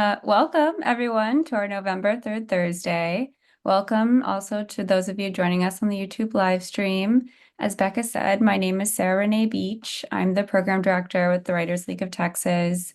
Welcome everyone to our November 3rd Thursday. Welcome also to those of you joining us on the YouTube live stream. As Becca said, my name is Sarah Renee Beach. I'm the program director with the Writers League of Texas.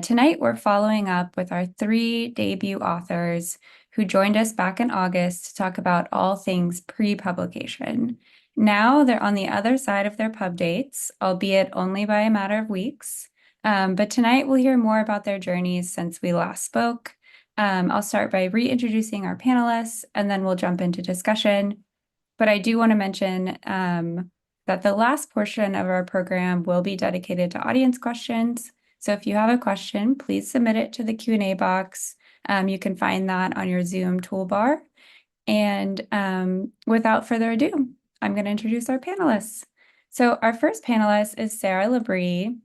Tonight, we're following up with our three debut authors who joined us back in August to talk about all things pre-publication. Now they're on the other side of their pub dates, albeit only by a matter of weeks. But tonight we'll hear more about their journeys since we last spoke. I'll start by reintroducing our panelists and then we'll jump into discussion. But I do want to mention that the last portion of our program will be dedicated to audience questions. So if you have a question, please submit it to the Q&A box. You can find that on your Zoom toolbar. And without further ado, I'm going to introduce our panelists. So our first panelist is Sarah LaBrie.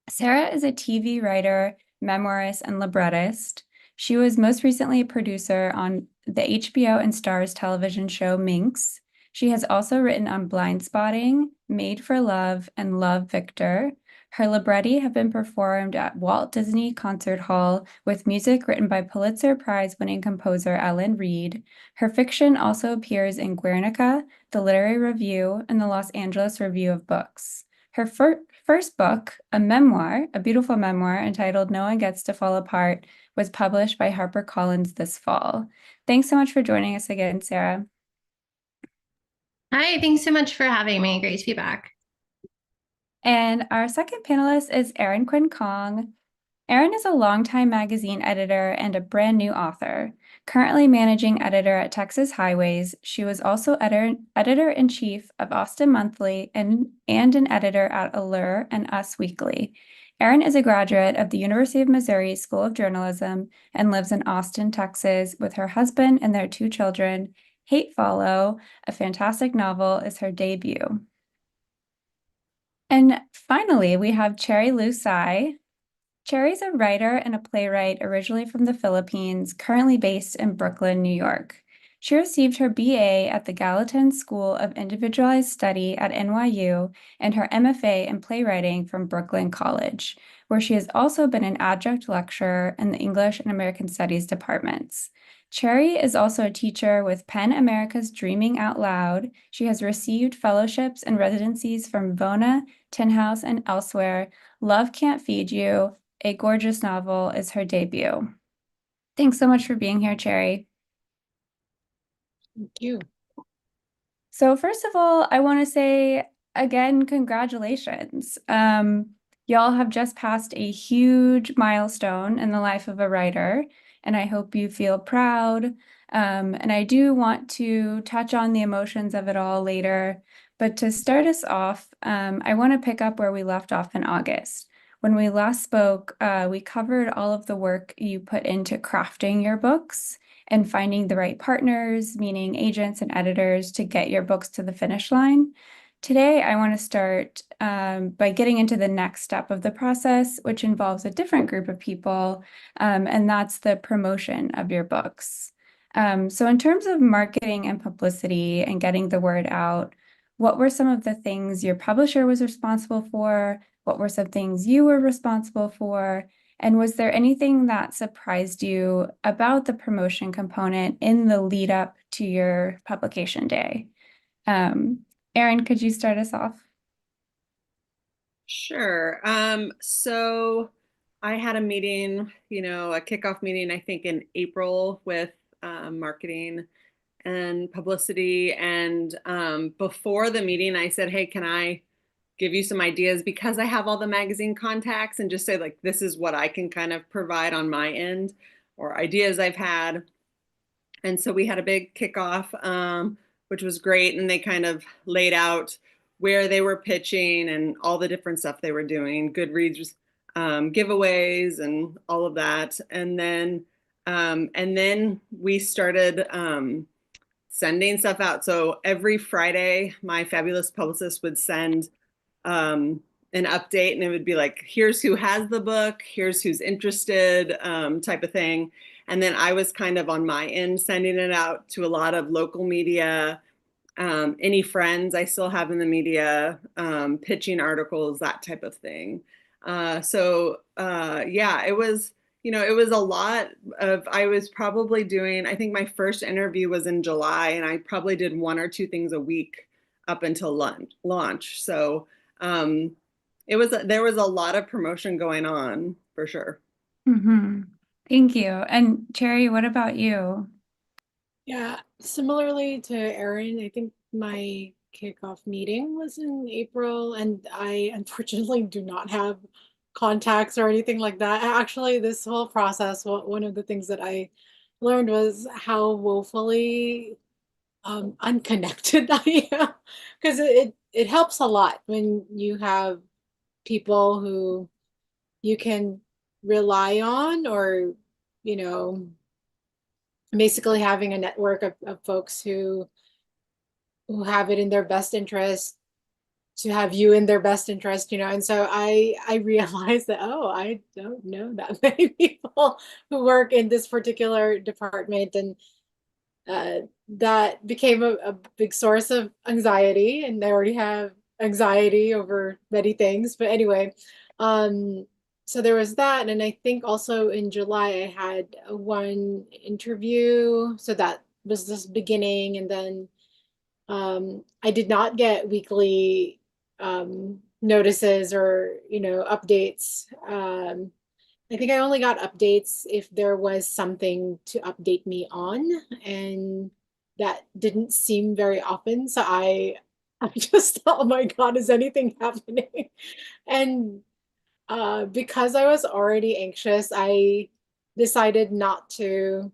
Sarah is a TV writer, memoirist, and librettist. She was most recently a producer on the HBO and Starz television show Minx. She has also written on Blindspotting, Made for Love, and Love, Victor. Her libretti have been performed at Walt Disney Concert Hall with music written by Pulitzer Prize-winning composer Ellen Reed. Her fiction also appears in Guernica, the Literary Review, and the Los Angeles Review of Books. Her first book, a memoir, a beautiful memoir entitled No One Gets to Fall Apart, was published by HarperCollins this fall. Thanks so much for joining us again, Sarah. Hi, thanks so much for having me. Great to be back. And our second panelist is Erin Quinn-Kong. Erin is a longtime magazine editor and a brand new author. Currently managing editor at Texas Highways, she was also editor-in-chief of Austin Monthly and an editor at Allure and Us Weekly. Erin is a graduate of the University of Missouri School of Journalism and lives in Austin, Texas, with her husband and their two children. Hate Follow, a fantastic novel, is her debut. And finally, we have Cherry Lu Tsai. Cherry's a writer and a playwright originally from the Philippines, currently based in Brooklyn, New York. She received her BA at the Gallatin School of Individualized Study at NYU and her MFA in playwriting from Brooklyn College, where she has also been an adjunct lecturer in the English and American Studies departments. Cherry is also a teacher with PEN America's Dreaming Out Loud. She has received fellowships and residencies from Vona, Tin House, and elsewhere. Love Can't Feed You, a gorgeous novel, is her debut. Thanks so much for being here, Cherry. Thank you. So first of all, I want to say again, congratulations. Y'all have just passed a huge milestone in the life of a writer, and I hope you feel proud. And I do want to touch on the emotions of it all later, but to start us off, I want to pick up where we left off in August. When we last spoke, we covered all of the work you put into crafting your books and finding the right partners, meaning agents and editors, to get your books to the finish line. Today, I want to start by getting into the next step of the process, which involves a different group of people, and that's the promotion of your books. So in terms of marketing and publicity and getting the word out, what were some of the things your publisher was responsible for? What were some things you were responsible for? And was there anything that surprised you about the promotion component in the lead up to your publication day? Erin, could you start us off? Sure. So I had a meeting, a kickoff meeting, I think in April with marketing and publicity. And before the meeting, I said, hey, can I give you some ideas, because I have all the magazine contacts, and just say, like, this is what I can kind of provide on my end, or ideas I've had. And so we had a big kickoff, which was great. And they kind of laid out where they were pitching and all the different stuff they were doing, Goodreads giveaways and all of that. And then we started sending stuff out. So every Friday, my fabulous publicist would send an update, and it would be like, here's who has the book, here's who's interested, type of thing. And then I was kind of on my end sending it out to a lot of local media, any friends I still have in the media, pitching articles, that type of thing. Yeah, it it was a lot of, I was probably doing, I think my first interview was in July, and I probably did one or two things a week up until launch. So there was a lot of promotion going on for sure. Mm-hmm. Thank you. And Cherry, what about you? Yeah, similarly to Erin, I think my kickoff meeting was in April, and I unfortunately do not have contacts or anything like that. Actually, this whole process, one of the things that I learned was how woefully unconnected I am, because it helps a lot when you have people who you can rely on, or you know basically having a network of folks who have it in their best interest to have you in their best interest, and so I realized that, oh, I don't know that many people who work in this particular department, and that became a big source of anxiety, and I already have anxiety over many things, but anyway, um so there was that. And I think also in July I had one interview, so that was this beginning. And then I did not get weekly notices or updates. I think I only got updates if there was something to update me on, and that didn't seem very often. So I just thought, oh my God, is anything happening? And because I was already anxious, I decided not to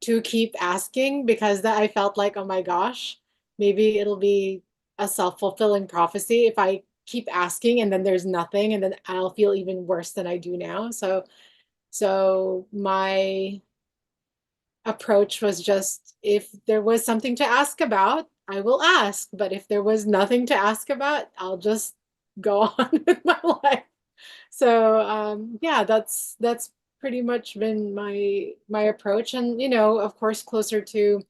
keep asking, because that I felt like, oh my gosh, maybe it'll be a self-fulfilling prophecy if I keep asking and then there's nothing, and then I'll feel even worse than I do now. So my approach was just, if there was something to ask about, I will ask. But if there was nothing to ask about, I'll just go on with my life. So yeah, that's pretty much been my approach. And of course, closer to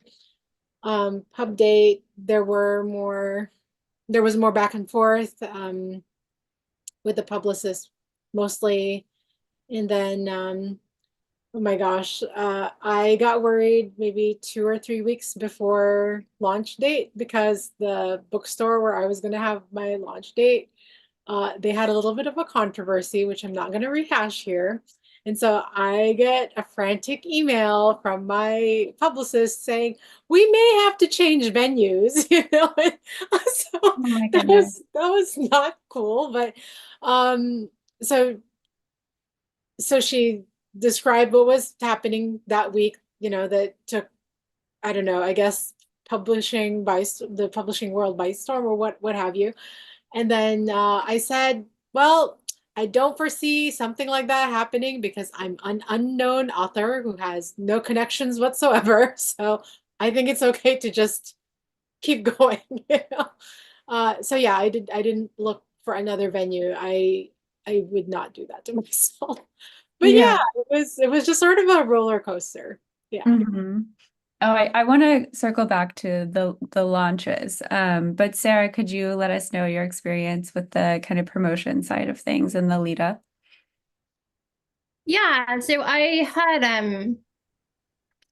pub date, there was more back and forth with the publicist mostly. And then oh my gosh, I got worried maybe 2 or 3 weeks before launch date, because the bookstore where I was going to have my launch date, they had a little bit of a controversy, which I'm not going to rehash here. And so I get a frantic email from my publicist saying, we may have to change venues, So Oh my that goodness. was not cool. But um, so so she described what was happening that week, that took, I don't know, I guess publishing by the publishing world by storm, or what have you. And then I said, well, I don't foresee something like that happening, because I'm an unknown author who has no connections whatsoever. So I think it's okay to just keep going. So yeah, I didn't look for another venue. I would not do that to myself. But Yeah. yeah, it was just sort of a roller coaster. Yeah. Mm-hmm. Oh, I want to circle back to the launches. But Sarah, could you let us know your experience with the kind of promotion side of things and the lead up? Yeah, so I had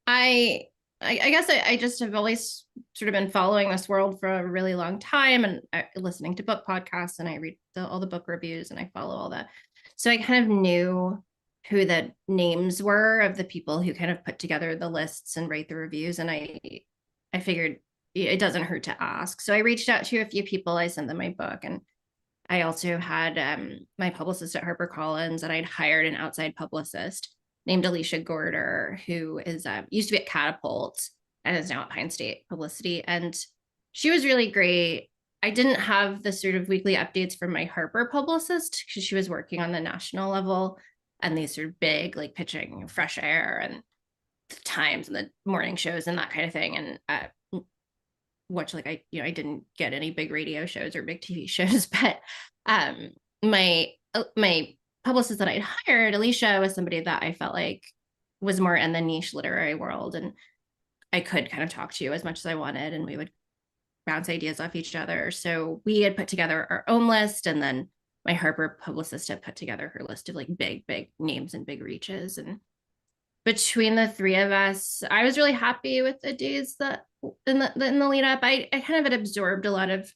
I I guess I just have always sort of been following this world for a really long time, and listening to book podcasts, and I read all the book reviews, and I follow all that. So I kind of knew who the names were of the people who kind of put together the lists and write the reviews, and I figured it doesn't hurt to ask. So I reached out to a few people. I sent them my book, and I also had my publicist at HarperCollins, and I'd hired an outside publicist named Alicia Gorder, who is used to be at Catapult and is now at Pine State Publicity. And she was really great. I didn't have the sort of weekly updates from my Harper publicist, because she was working on the national level and these sort of big, like pitching Fresh Air and the Times and the morning shows and that kind of thing. And which, like, I didn't get any big radio shows or big TV shows, but um my publicist that I'd hired, Alicia, was somebody that I felt like was more in the niche literary world, and I could kind of talk to as much as I wanted, and we would bounce ideas off each other. So we had put together our own list, and then my Harper publicist had put together her list of like big names and big reaches. And between the three of us, I was really happy with the days that in the lead up. I kind of had absorbed a lot of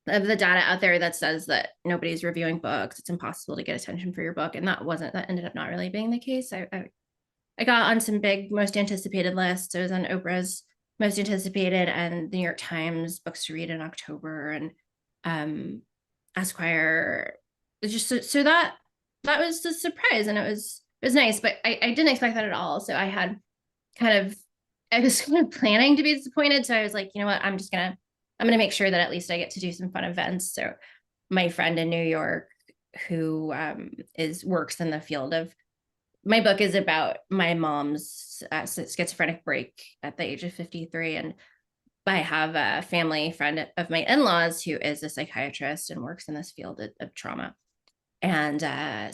the data out there that says that nobody's reviewing books. It's impossible to get attention for your book. And that ended up not really being the case. I got on some big most anticipated lists. I was on Oprah's most anticipated and the New York Times books to read in October, and Esquire. So that was the surprise, and it was nice, but I didn't expect that at all. So I was kind of planning to be disappointed. So I was like, you know what, I'm gonna make sure that at least I get to do some fun events. So my friend in New York who works in the field of, my book is about my mom's schizophrenic break at the age of 53. And I have a family friend of my in-laws who is a psychiatrist and works in this field of trauma. And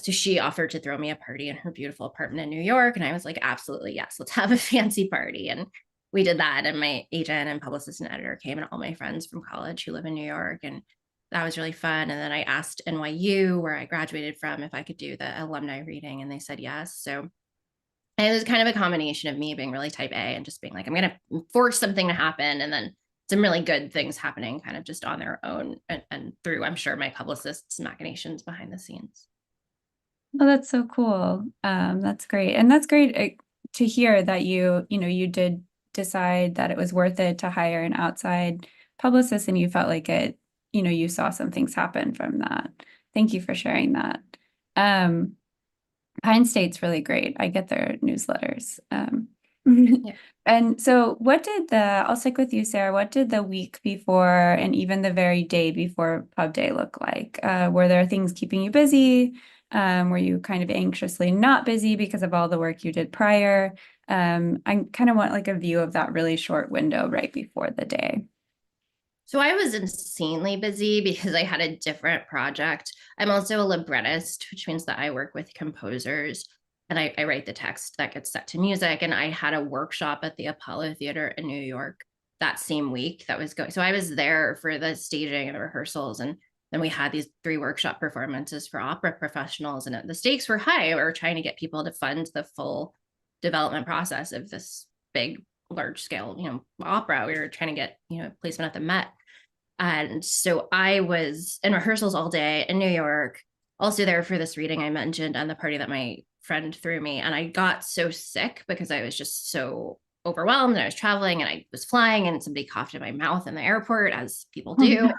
so she offered to throw me a party in her beautiful apartment in New York. And I was like, absolutely, yes, let's have a fancy party. And we did that. And my agent and publicist and editor came, and all my friends from college who live in New York. And that was really fun. And then I asked NYU, where I graduated from, if I could do the alumni reading, and they said yes. So it was kind of a combination of me being really type A and just being like, I'm going to force something to happen. And then some really good things happening kind of just on their own and through, I'm sure, my publicist's machinations behind the scenes. Oh, that's so cool. That's great. And that's great to hear that you did decide that it was worth it to hire an outside publicist, and you felt like it, you saw some things happen from that. Thank you for sharing that. Pine State's really great. I get their newsletters. Yeah. And so I'll stick with you, Sarah. What did the week before and even the very day before Pub Day look like? Were there things keeping you busy? Were you kind of anxiously not busy because of all the work you did prior? I kind of want like a view of that really short window right before the day. So I was insanely busy because I had a different project. I'm also a librettist, which means that I work with composers and I write the text that gets set to music. And I had a workshop at the Apollo Theater in New York that same week that was going. So I was there for the staging and the rehearsals. And then we had these 3 workshop performances for opera professionals. And the stakes were high. We were trying to get people to fund the full development process of this big, large scale, opera. We were trying to get, placement at the Met. And so I was in rehearsals all day in New York, also there for this reading I mentioned and the party that my friend threw me. And I got so sick because I was just so overwhelmed, and I was traveling and I was flying, and somebody coughed in my mouth in the airport, as people do.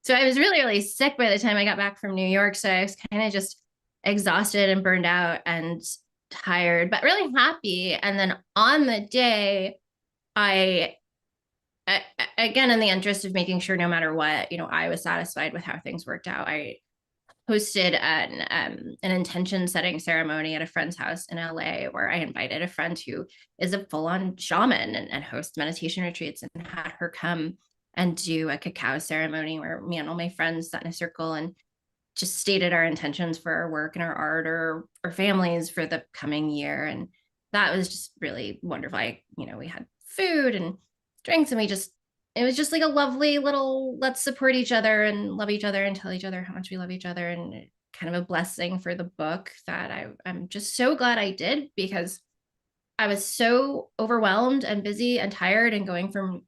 So I was really, really sick by the time I got back from New York. So I was kind of just exhausted and burned out and tired, but really happy. And then on the day, again, in the interest of making sure no matter what, I was satisfied with how things worked out, I hosted an intention setting ceremony at a friend's house in LA, where I invited a friend who is a full-on shaman and hosts meditation retreats, and had her come and do a cacao ceremony where me and all my friends sat in a circle and just stated our intentions for our work and our art or our families for the coming year. And that was just really wonderful. We had food and drinks, and it was just like a lovely little, let's support each other and love each other and tell each other how much we love each other, and kind of a blessing for the book that I'm just so glad I did, because I was so overwhelmed and busy and tired, and going from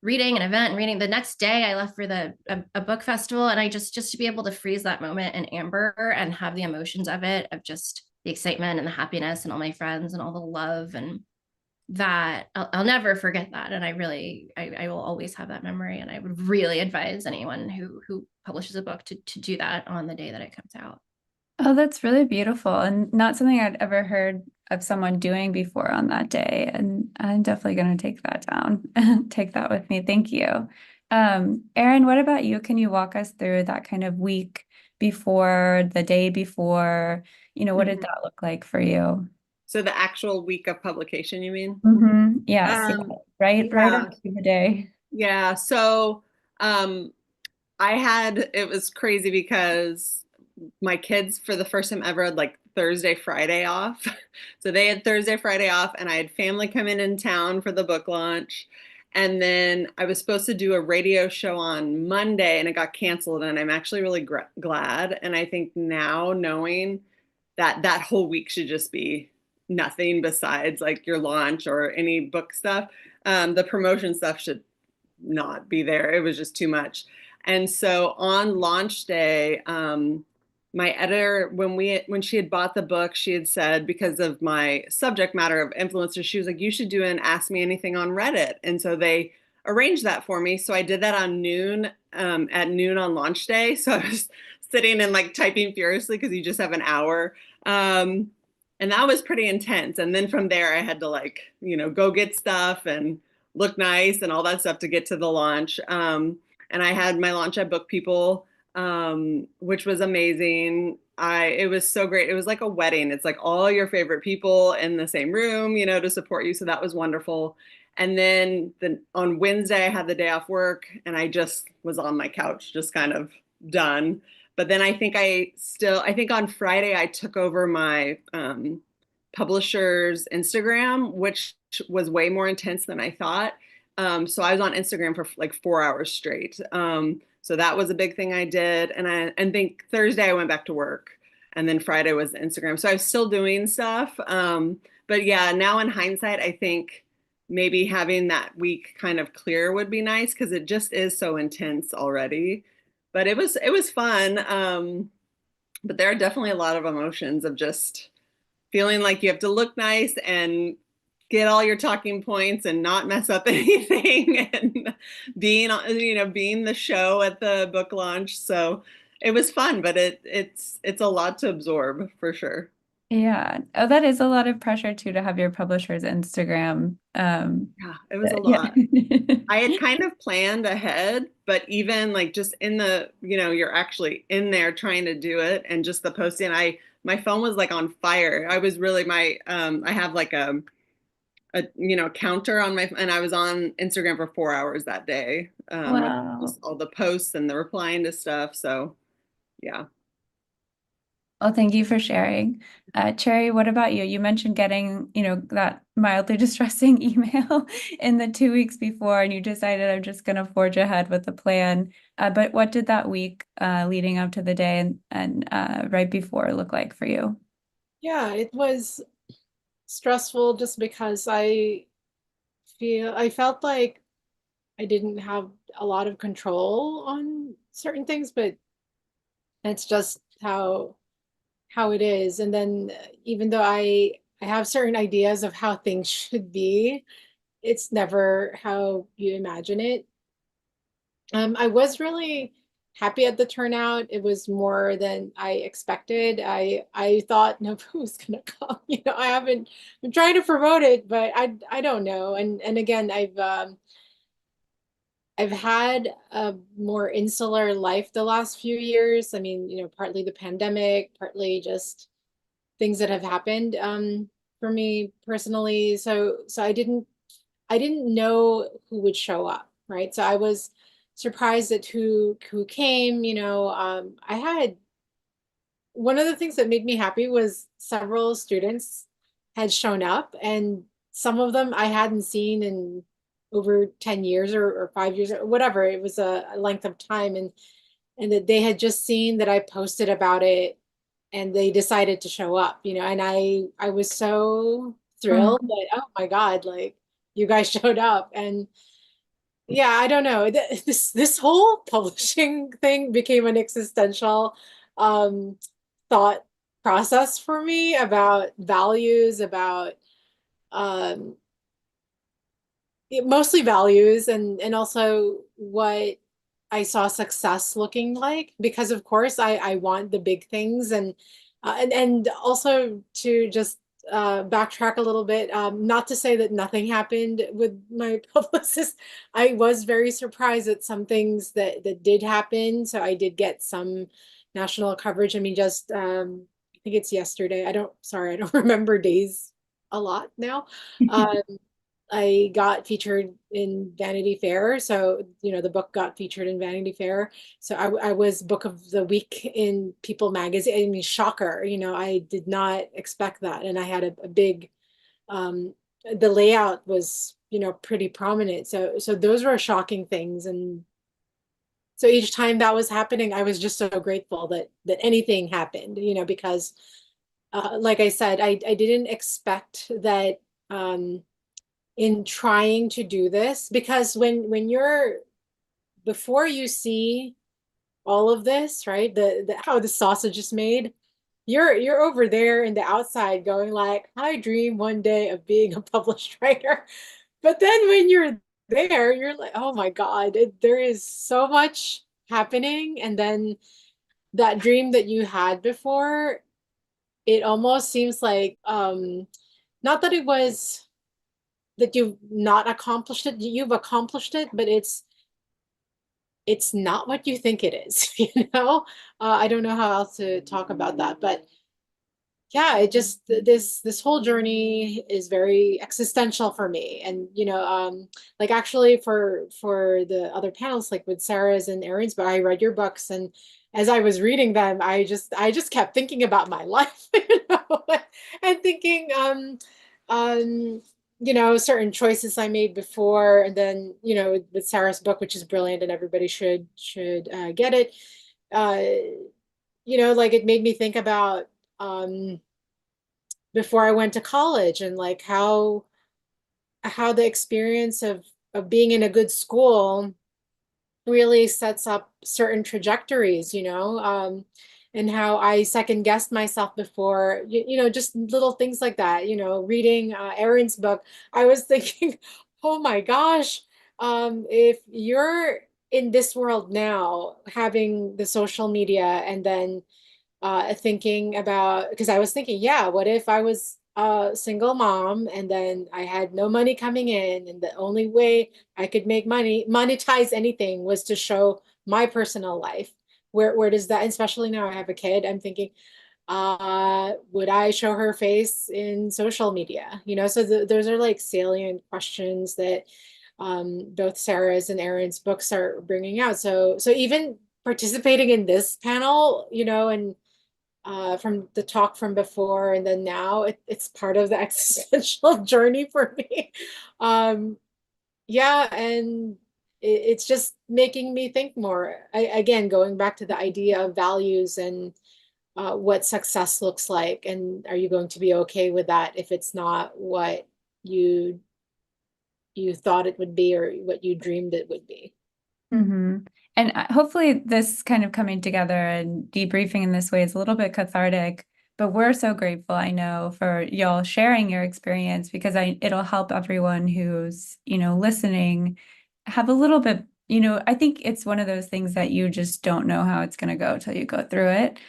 reading an event and reading the next day, I left for a book festival, and I just to be able to freeze that moment in amber and have the emotions of it, of just the excitement and the happiness and all my friends and all the love, and that I'll never forget that. And I will always have that memory. And I would really advise anyone who publishes a book to do that on the day that it comes out. Oh, that's really beautiful, and not something I'd ever heard of someone doing before on that day. And I'm definitely going to take that down, take that with me. Thank you. Erin, what about you? Can you walk us through that kind of week before, the day before, what did that look like for you? So the actual week of publication, you mean? Yes, right after the day. Yeah. So it was crazy because my kids, for the first time ever, had like Thursday, Friday off. So they had Thursday, Friday off, and I had family come in town for the book launch. And then I was supposed to do a radio show on Monday and it got canceled. And I'm actually really glad. And I think now knowing that that whole week should just be nothing besides like your launch or any book stuff. The promotion stuff should not be there. It was just too much. And so on launch day, my editor, when she had bought the book, she had said, because of my subject matter of influencers, she was like, you should do an Ask Me Anything on Reddit. And so they arranged that for me. So I did that on noon, at noon on launch day. So I was sitting and like typing furiously because you just have an hour. And that was pretty intense. And then from there, I had to like, go get stuff and look nice and all that stuff to get to the launch. And I had my launch at Book People, which was amazing. It was so great. It was like a wedding. It's like all your favorite people in the same room, to support you. So that was wonderful. And then on Wednesday, I had the day off work and I just was on my couch, just kind of done. But then I think on Friday, I took over my publisher's Instagram, which was way more intense than I thought. So I was on Instagram for like 4 hours straight. So that was a big thing I did. And I think Thursday I went back to work and then Friday was Instagram. So I was still doing stuff. But yeah, now in hindsight, I think maybe having that week kind of clear would be nice because it just is so intense already. But it was fun. But there are definitely a lot of emotions of just feeling like you have to look nice and get all your talking points and not mess up anything and being the show at the book launch. So it was fun, but it's a lot to absorb for sure. Yeah. Oh, that is a lot of pressure too to have your publisher's Instagram. Yeah, it was a Yeah. lot. I had kind of planned ahead, but even like just in the, you're actually in there trying to do it and just the posting, my phone was like on fire. I was really I have like a counter on and I was on Instagram for 4 hours that day, with Wow. just all the posts and the replying to stuff. So yeah. Well, thank you for sharing. Cherry, what about you? You mentioned getting, that mildly distressing email in the 2 weeks before, and you decided I'm just going to forge ahead with the plan. But what did that week leading up to the day and right before look like for you? Yeah, it was stressful just because I felt like I didn't have a lot of control on certain things, but it's just how it is. And then even though I have certain ideas of how things should be, it's never how you imagine it. I was really happy at the turnout. It was more than I expected. I thought nobody was gonna come. I'm trying to promote it, but I don't know. And again, I've had a more insular life the last few years. I mean, partly the pandemic, partly just things that have happened for me personally. So I didn't know who would show up, right? So I was surprised at who came. I had one of the things that made me happy was several students had shown up, and some of them I hadn't seen in over 10 years or 5 years or whatever. It was a length of time, and that they had just seen that I posted about it and they decided to show up, and I was so thrilled that, oh my God, like you guys showed up. And yeah, I don't know. This whole publishing thing became an existential thought process for me about values, about um, mostly values, and also what I saw success looking like. Because of course I want the big things, and also to just backtrack a little bit, not to say that nothing happened with my publicist. I was very surprised at some things that did happen. So I did get some national coverage. I mean, just I think it's yesterday. I don't remember days a lot now. I got featured in Vanity Fair. So, the book got featured in Vanity Fair. So I was book of the week in People magazine. I mean, shocker, I did not expect that. And I had a big, the layout was pretty prominent. So those were shocking things. And so each time that was happening, I was just so grateful that anything happened, because like I said, I didn't expect that in trying to do this, because when you're before you see all of this, right? The how the sausage is made, you're over there in the outside going like, I dream one day of being a published writer. But then when you're there, you're like, oh my God, there is so much happening. And then that dream that you had before, it almost seems like not that it was that you've not accomplished it, you've accomplished it, but it's not what you think it is, I don't know how else to talk about that, but yeah, it just this whole journey is very existential for me. And like actually for the other panels, like with Sarah's and Erin's, but I read your books, and as I was reading them, I just kept thinking about my life, and thinking certain choices I made before. And then with Sarah's book, which is brilliant and everybody should get it, like it made me think about before I went to college, and like how the experience of being in a good school really sets up certain trajectories, and how I second guessed myself before, just little things like that, reading Erin's book, I was thinking, oh my gosh, if you're in this world now, having the social media, and then thinking about, because I was thinking, yeah, what if I was a single mom and then I had no money coming in, and the only way I could make money, monetize anything, was to show my personal life. Where does that, especially now I have a kid, I'm thinking, would I show her face in social media? So those are like salient questions that both Sarah's and Erin's books are bringing out. So even participating in this panel, and from the talk from before and then now, it's part of the existential journey for me. Yeah, and it's just making me think more. Again, going back to the idea of values and what success looks like, and are you going to be okay with that if it's not what you thought it would be or what you dreamed it would be? Mm-hmm. And hopefully this kind of coming together and debriefing in this way is a little bit cathartic, but we're so grateful, I know, for y'all sharing your experience, because it'll help everyone who's, listening have a little bit, I think it's one of those things that you just don't know how it's going to go till you go through it.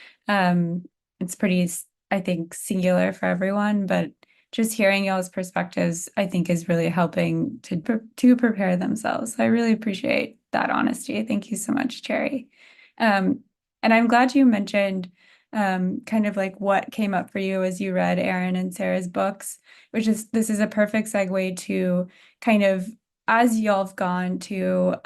It's pretty, I think, singular for everyone, but just hearing y'all's perspectives, I think, is really helping to prepare themselves. I really appreciate that honesty. Thank you so much, Cherry. And I'm glad you mentioned kind of like what came up for you as you read Erin and Sarah's books, this is a perfect segue to kind of, as y'all have gone to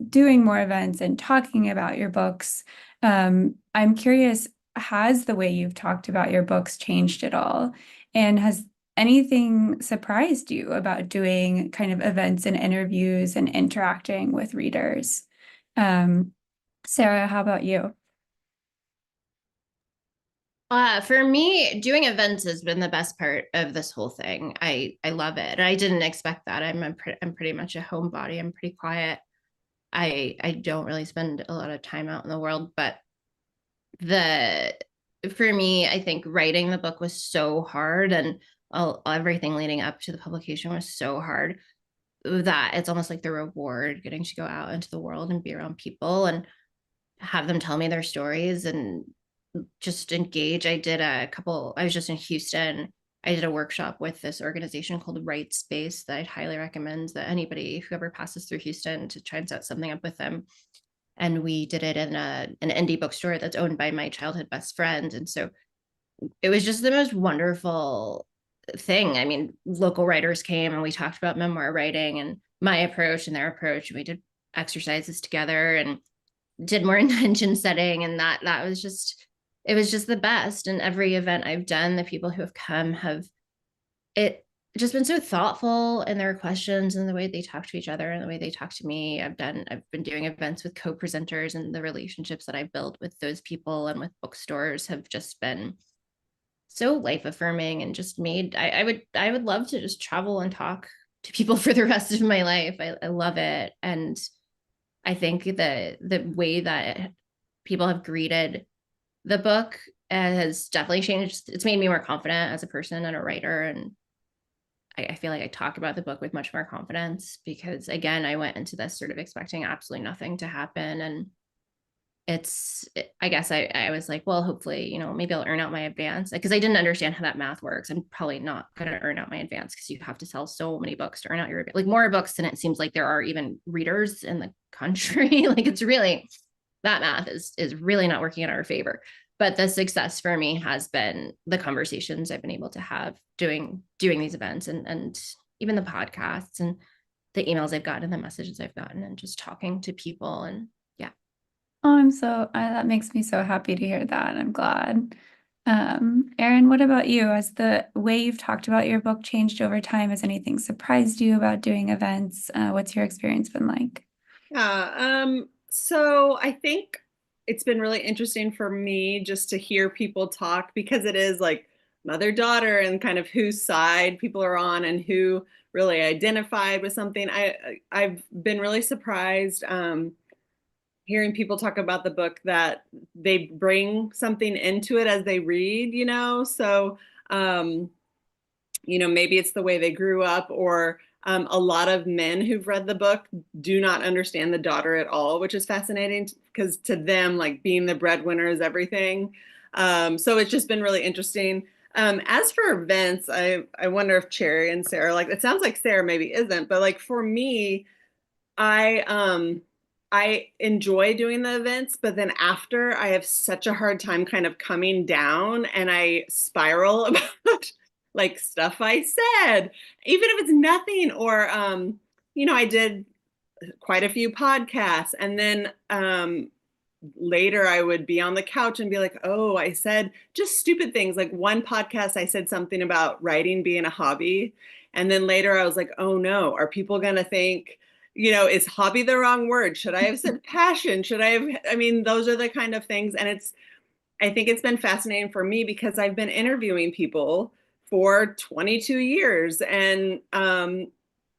doing more events and talking about your books. I'm curious, has the way you've talked about your books changed at all? And has anything surprised you about doing kind of events and interviews and interacting with readers? Sarah, how about you? For me, doing events has been the best part of this whole thing. I love it. I didn't expect that. I'm pretty much a homebody. I'm pretty quiet. I don't really spend a lot of time out in the world, but the for me, I think writing the book was so hard, and everything leading up to the publication was so hard, that it's almost like the reward, getting to go out into the world and be around people and have them tell me their stories and just engage. I was just in Houston. I did a workshop with this organization called Right Space that I'd highly recommend that anybody who ever passes through Houston to try and set something up with them. And we did it in an indie bookstore that's owned by my childhood best friend. And so it was just the most wonderful thing. I mean, local writers came and we talked about memoir writing and my approach and their approach. And we did exercises together and did more intention setting. And that was just, it was just the best. And every event I've done, the people who have come have, just been so thoughtful in their questions and the way they talk to each other and the way they talk to me. I've been doing events with co-presenters, and the relationships that I've built with those people and with bookstores have just been so life affirming, and just made I would love to just travel and talk to people for the rest of my life. I love it. And I think the way that people have greeted the book has definitely changed. It's made me more confident as a person and a writer. And I feel like I talk about the book with much more confidence because, again, I went into this sort of expecting absolutely nothing to happen. And I guess I was like, well, hopefully, maybe I'll earn out my advance, because I didn't understand how that math works. I'm probably not going to earn out my advance because you have to sell so many books to earn out your, like, more books than it seems like there are even readers in the country. Like, it's really, that math is really not working in our favor. But the success for me has been the conversations I've been able to have doing these events, and even the podcasts and the emails I've gotten and the messages I've gotten, and just talking to people. And yeah. Oh, that makes me so happy to hear that. I'm glad. Erin, what about you? Has the way you've talked about your book changed over time? Has anything surprised you about doing events? What's your experience been like? Yeah, so I think it's been really interesting for me just to hear people talk, because it is like mother-daughter and kind of whose side people are on and who really identified with something. I've been really surprised hearing people talk about the book, that they bring something into it as they read, so maybe it's the way they grew up, or a lot of men who've read the book do not understand the daughter at all, which is fascinating, because to them, like, being the breadwinner is everything. So it's just been really interesting. As for events, I wonder if Cherry and Sarah, like, it sounds like Sarah maybe isn't, but like for me, I enjoy doing the events, but then after, I have such a hard time kind of coming down, and I spiral about like stuff I said, even if it's nothing. Or I did quite a few podcasts, and then later I would be on the couch and be like, oh, I said just stupid things. Like one podcast, I said something about writing being a hobby. And then later I was like, oh no, are people going to think, is hobby the wrong word? Should I have said passion? I mean, those are the kind of things. And I think it's been fascinating for me because I've been interviewing people for 22 years, and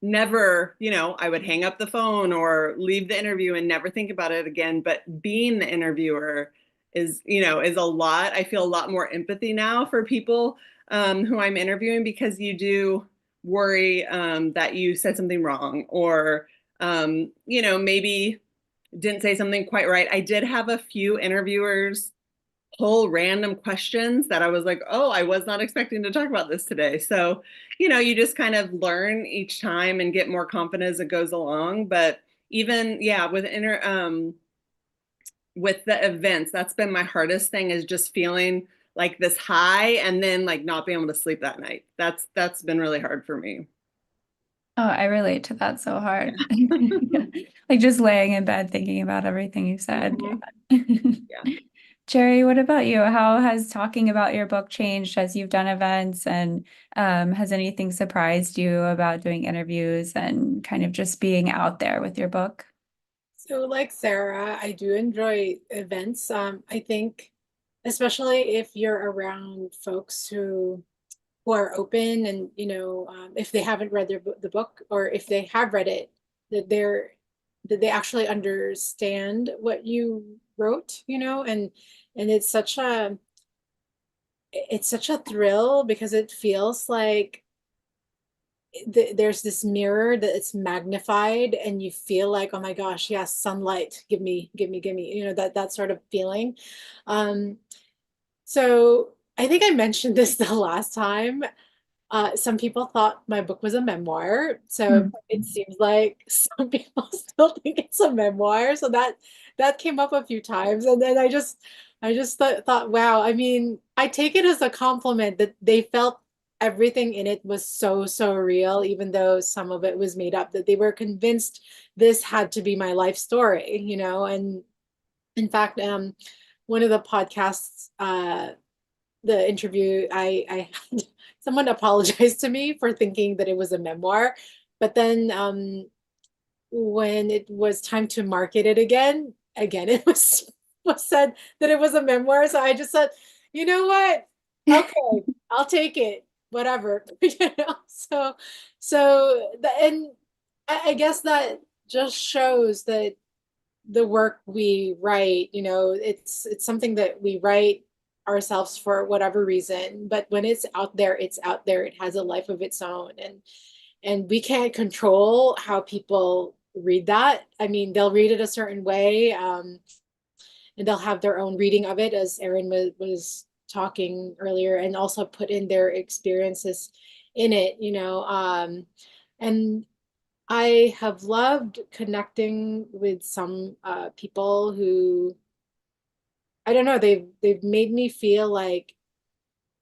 never, I would hang up the phone or leave the interview and never think about it again. But being the interviewer is a lot. I feel a lot more empathy now for people who I'm interviewing, because you do worry that you said something wrong, or, maybe didn't say something quite right. I did have a few interviewers pull random questions that I was like, oh, I was not expecting to talk about this today. So, you just kind of learn each time and get more confident as it goes along. But even, yeah, with the events, that's been my hardest thing, is just feeling like this high and then like not being able to sleep that night. That's been really hard for me. Oh, I relate to that so hard. Like just laying in bed thinking about everything you said. Mhm. Yeah. Jerry, what about you? How has talking about your book changed as you've done events, and has anything surprised you about doing interviews and kind of just being out there with your book? So like Sarah, I do enjoy events. I think especially if you're around folks who are open, and if they haven't read the book, or if they have read it, that they actually understand what you wrote, and it's such a thrill, because it feels like there's this mirror that it's magnified, and you feel like, oh my gosh, yes, sunlight, give me, give me, give me, that sort of feeling. um so I think I mentioned this the last time. Some people thought my book was a memoir, so Hmm. it seems like some people still think it's a memoir. So that came up a few times, and then I just thought, wow. I mean, I take it as a compliment that they felt everything in it was so, so real, even though some of it was made up. That they were convinced this had to be my life story, And in fact, one of the podcasts, the interview, I had someone apologized to me for thinking that it was a memoir. But then when it was time to market it again, it was said that it was a memoir. So I just said, you know what? Okay, I'll take it, whatever. And I guess that just shows that the work we write, it's something that we write ourselves for whatever reason, but when it's out there, it's out there. It has a life of its own, and we can't control how people read that. I mean, they'll read it a certain way, and they'll have their own reading of it, as Erin was talking earlier, and also put in their experiences in it, and I have loved connecting with some people who, I don't know, they've made me feel like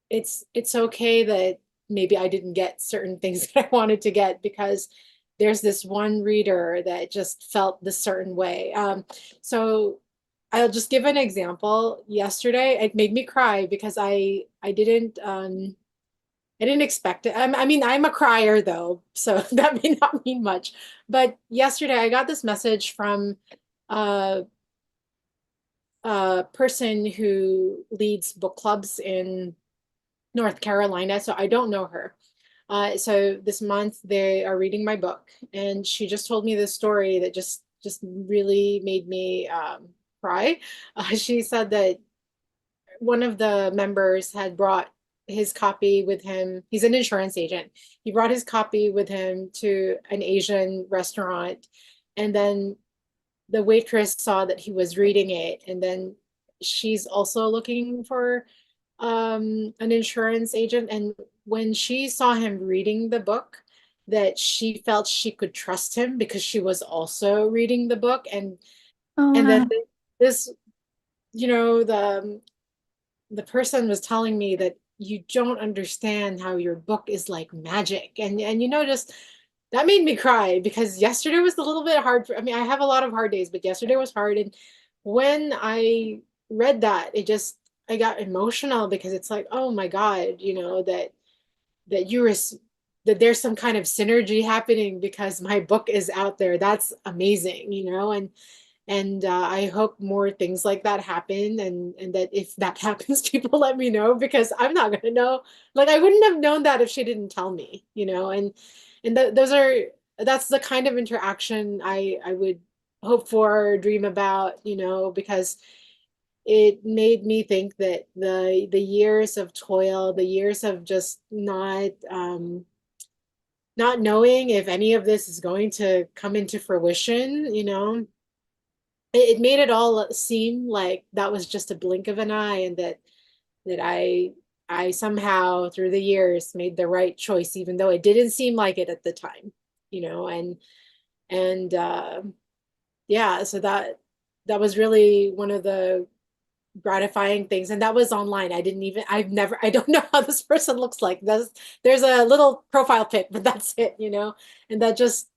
it's okay that maybe I didn't get certain things that I wanted to get because there's this one reader that just felt this certain way. So I'll just give an example. Yesterday, it made me cry because I didn't expect it. I mean, I'm a crier though, so that may not mean much. But yesterday, I got this message from a, a person who leads book clubs in North Carolina. So I don't know her. So this month they are reading my book, and she just told me this story that just really made me cry. She said that one of the members had brought his copy with him. He's an insurance agent. He brought his copy with him to an Asian restaurant, and then the waitress saw that he was reading it, and then she's also looking for an insurance agent. And when she saw him reading the book, that she felt she could trust him because she was also reading the book, Oh, and wow. then this, the person was telling me that you don't understand how your book is like magic, and just that made me cry because yesterday was a little bit hard I mean, I have a lot of hard days, but yesterday was hard. And when I read that, I got emotional because it's like, oh my God, that you were that there's some kind of synergy happening because my book is out there. That's amazing, and I hope more things like that happen, and that if that happens, people let me know because I'm not gonna know. Like I wouldn't have known that if she didn't tell me, and that's the kind of interaction I would hope for, dream about, because it made me think that the years of toil, the years of just not knowing if any of this is going to come into fruition, it made it all seem like that was just a blink of an eye, and that I somehow through the years made the right choice, even though it didn't seem like it at the time, and yeah, so that was really one of the gratifying things. And that was online. I don't know how this person looks like. There's a little profile pic, but that's it, and that just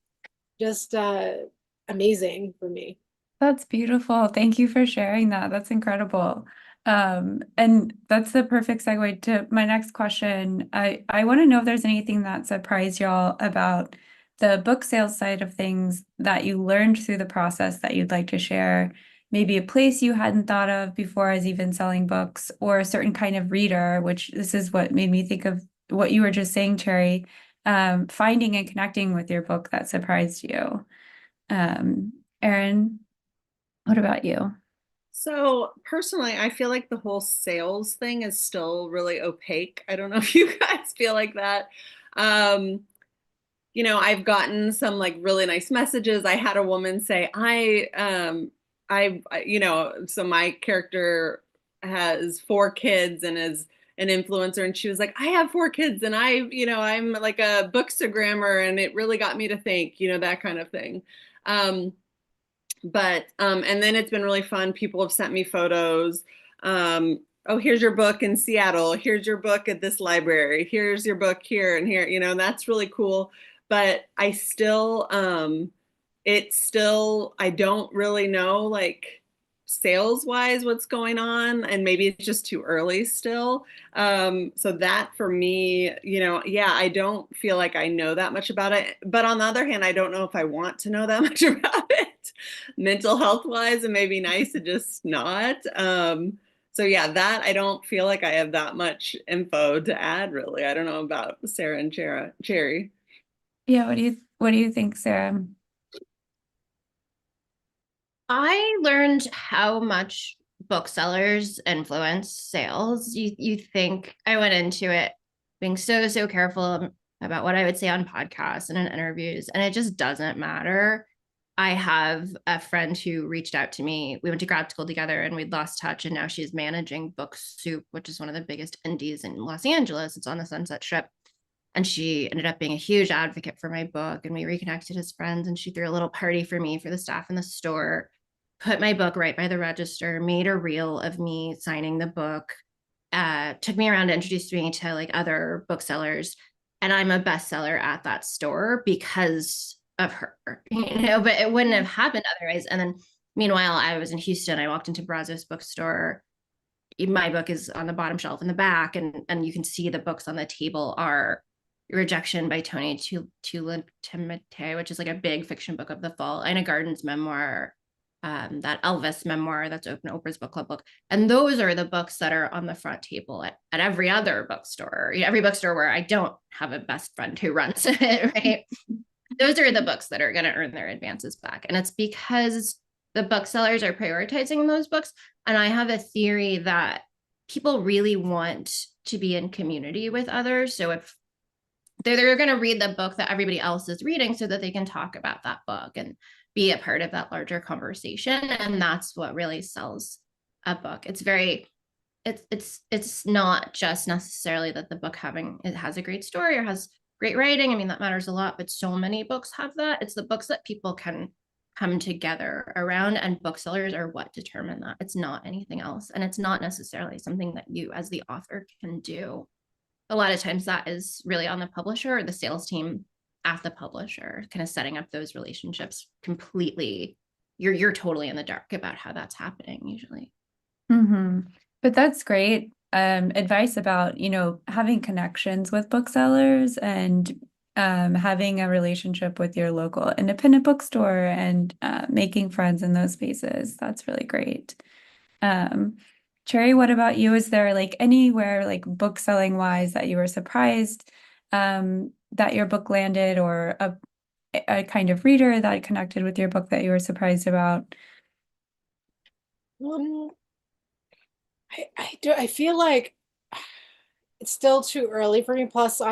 amazing for me. That's beautiful. Thank you for sharing that. That's incredible. And that's the perfect segue to my next question. I want to know if there's anything that surprised y'all about the book sales side of things that you learned through the process that you'd like to share. Maybe a place you hadn't thought of before as even selling books, or a certain kind of reader, which this is what made me think of what you were just saying, Cherry, finding and connecting with your book that surprised you. Erin, what about you? So personally, I feel like the whole sales thing is still really opaque. I don't know if you guys feel like that. Um, I've gotten some like really nice messages. I had a woman say, so my character has 4 kids and is an influencer. And she was like, I have 4 kids and I'm like a bookstagrammer, and it really got me to think, that kind of thing. And then it's been really fun. People have sent me photos. Oh, here's your book in Seattle. Here's your book at this library. Here's your book here and here. That's really cool. But I still, I don't really know, like, sales wise what's going on, and maybe it's just too early still. So that for me, yeah, I don't feel like I know that much about it. But on the other hand, I don't know if I want to know that much about it mental health wise. It may be nice to just not. So yeah, that I don't feel like I have that much info to add really. I don't know about Sarah and Cherry. Yeah, what do you think, Sarah? I learned how much booksellers influence sales. You think I went into it being so careful about what I would say on podcasts and in interviews, and it just doesn't matter. I have a friend who reached out to me. We went to grad school together and we'd lost touch, and now she's managing Book Soup, which is one of the biggest indies in Los Angeles. It's on the Sunset Strip. And she ended up being a huge advocate for my book, and we reconnected as friends, and she threw a little party for me for the staff in the store, put my book right by the register, made a reel of me signing the book, took me around to introduce me to like other booksellers. And I'm a bestseller at that store because of her, but it wouldn't have happened otherwise. And then meanwhile, I was in Houston. I walked into Brazos bookstore. My book is on the bottom shelf in the back, and you can see the books on the table are Rejection by Tony Timotei, which is like a big fiction book of the fall, Ina Garden's memoir, that Elvis memoir that's open Oprah's book club book. And those are the books that are on the front table at every other bookstore, every bookstore where I don't have a best friend who runs it, right? Those are the books that are going to earn their advances back. And it's because the booksellers are prioritizing those books. And I have a theory that people really want to be in community with others. So if they're going to read the book that everybody else is reading so that they can talk about that book and be a part of that larger conversation. And that's what really sells a book. It's not just necessarily that the book it has a great story or has great writing. I mean, that matters a lot, but so many books have that. It's the books that people can come together around, and booksellers are what determine that. It's not anything else. And it's not necessarily something that you as the author can do. A lot of times that is really on the publisher or the sales team at the publisher, kind of setting up those relationships completely. You're totally in the dark about how that's happening usually. Mm-hmm. But that's great advice about, having connections with booksellers and having a relationship with your local independent bookstore and making friends in those spaces. That's really great. Cherry, what about you? Is there like anywhere like book selling wise that you were surprised that your book landed, or a kind of reader that connected with your book that you were surprised about? I feel like it's still too early for me. Plus,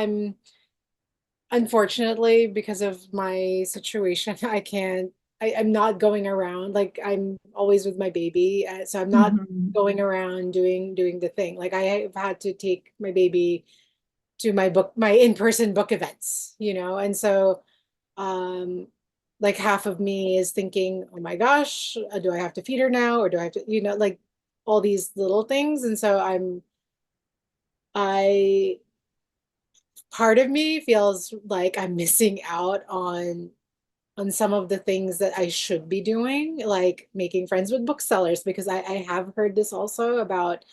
unfortunately, because of my situation, I'm not going around. Like, I'm always with my baby, so I'm not Mhm. going around doing the thing. Like, I have had to take my baby to my in-person book events, and so like half of me is thinking, oh my gosh, do I have to feed her now, or do I have to, like all these little things. And so I part of me feels like I'm missing out on some of the things that I should be doing, like making friends with booksellers, because I have heard this also about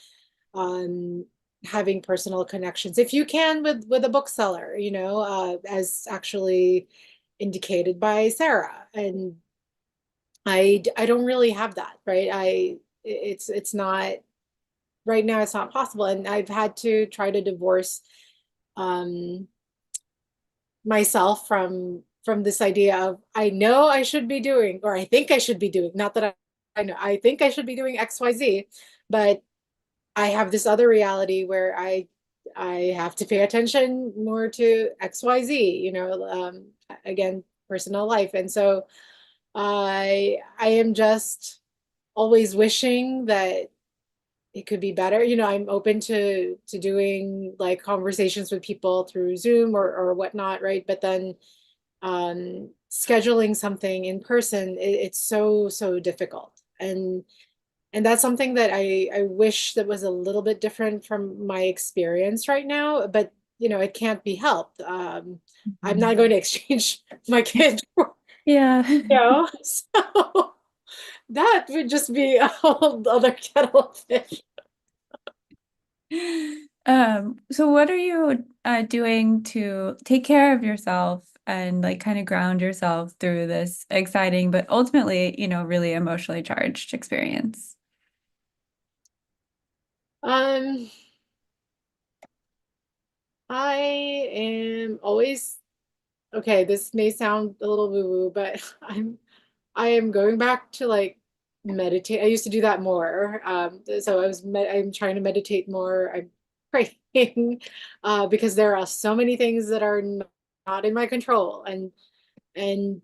um having personal connections, if you can, with a bookseller, as actually indicated by Sarah. And I don't really have that, right? It's not right now, it's not possible. And I've had to try to divorce um myself from this idea of, I know I should be doing, or I think I should be doing, not that I know, I think I should be doing XYZ, but I have this other reality where I have to pay attention more to XYZ, again, personal life. And so I am just always wishing that it could be better. I'm open to doing like conversations with people through Zoom or whatnot, right? But then scheduling something in person, it's so difficult. And that's something that I wish that was a little bit different from my experience right now, but it can't be helped. I'm not going to exchange my kid for, Yeah. so that would just be a whole other kettle of fish. So what are you doing to take care of yourself and like kind of ground yourself through this exciting but ultimately, really emotionally charged experience? Um, I am always okay, this may sound a little woo-woo, but I am going back to like meditate. I used to do that more. So I'm trying to meditate more. I'm praying because there are so many things that are not in my control, and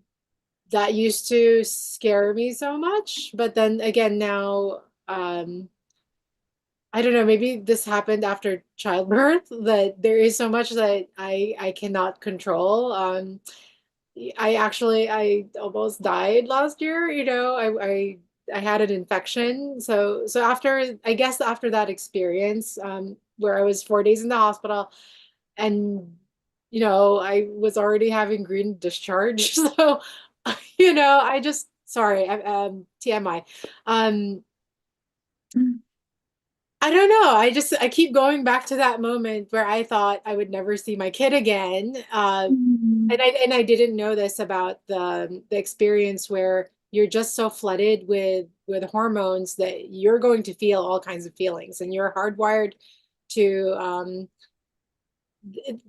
that used to scare me so much. But then again, now I don't know, maybe this happened after childbirth that there is so much that I cannot control. I almost died last year, I had an infection. So after, I guess after that experience, where I was 4 days in the hospital and I was already having green discharge. So, I just sorry, TMI. Um I don't know. I keep going back to that moment where I thought I would never see my kid again. Mhm. And I didn't know this about the experience where you're just so flooded with hormones that you're going to feel all kinds of feelings, and you're hardwired to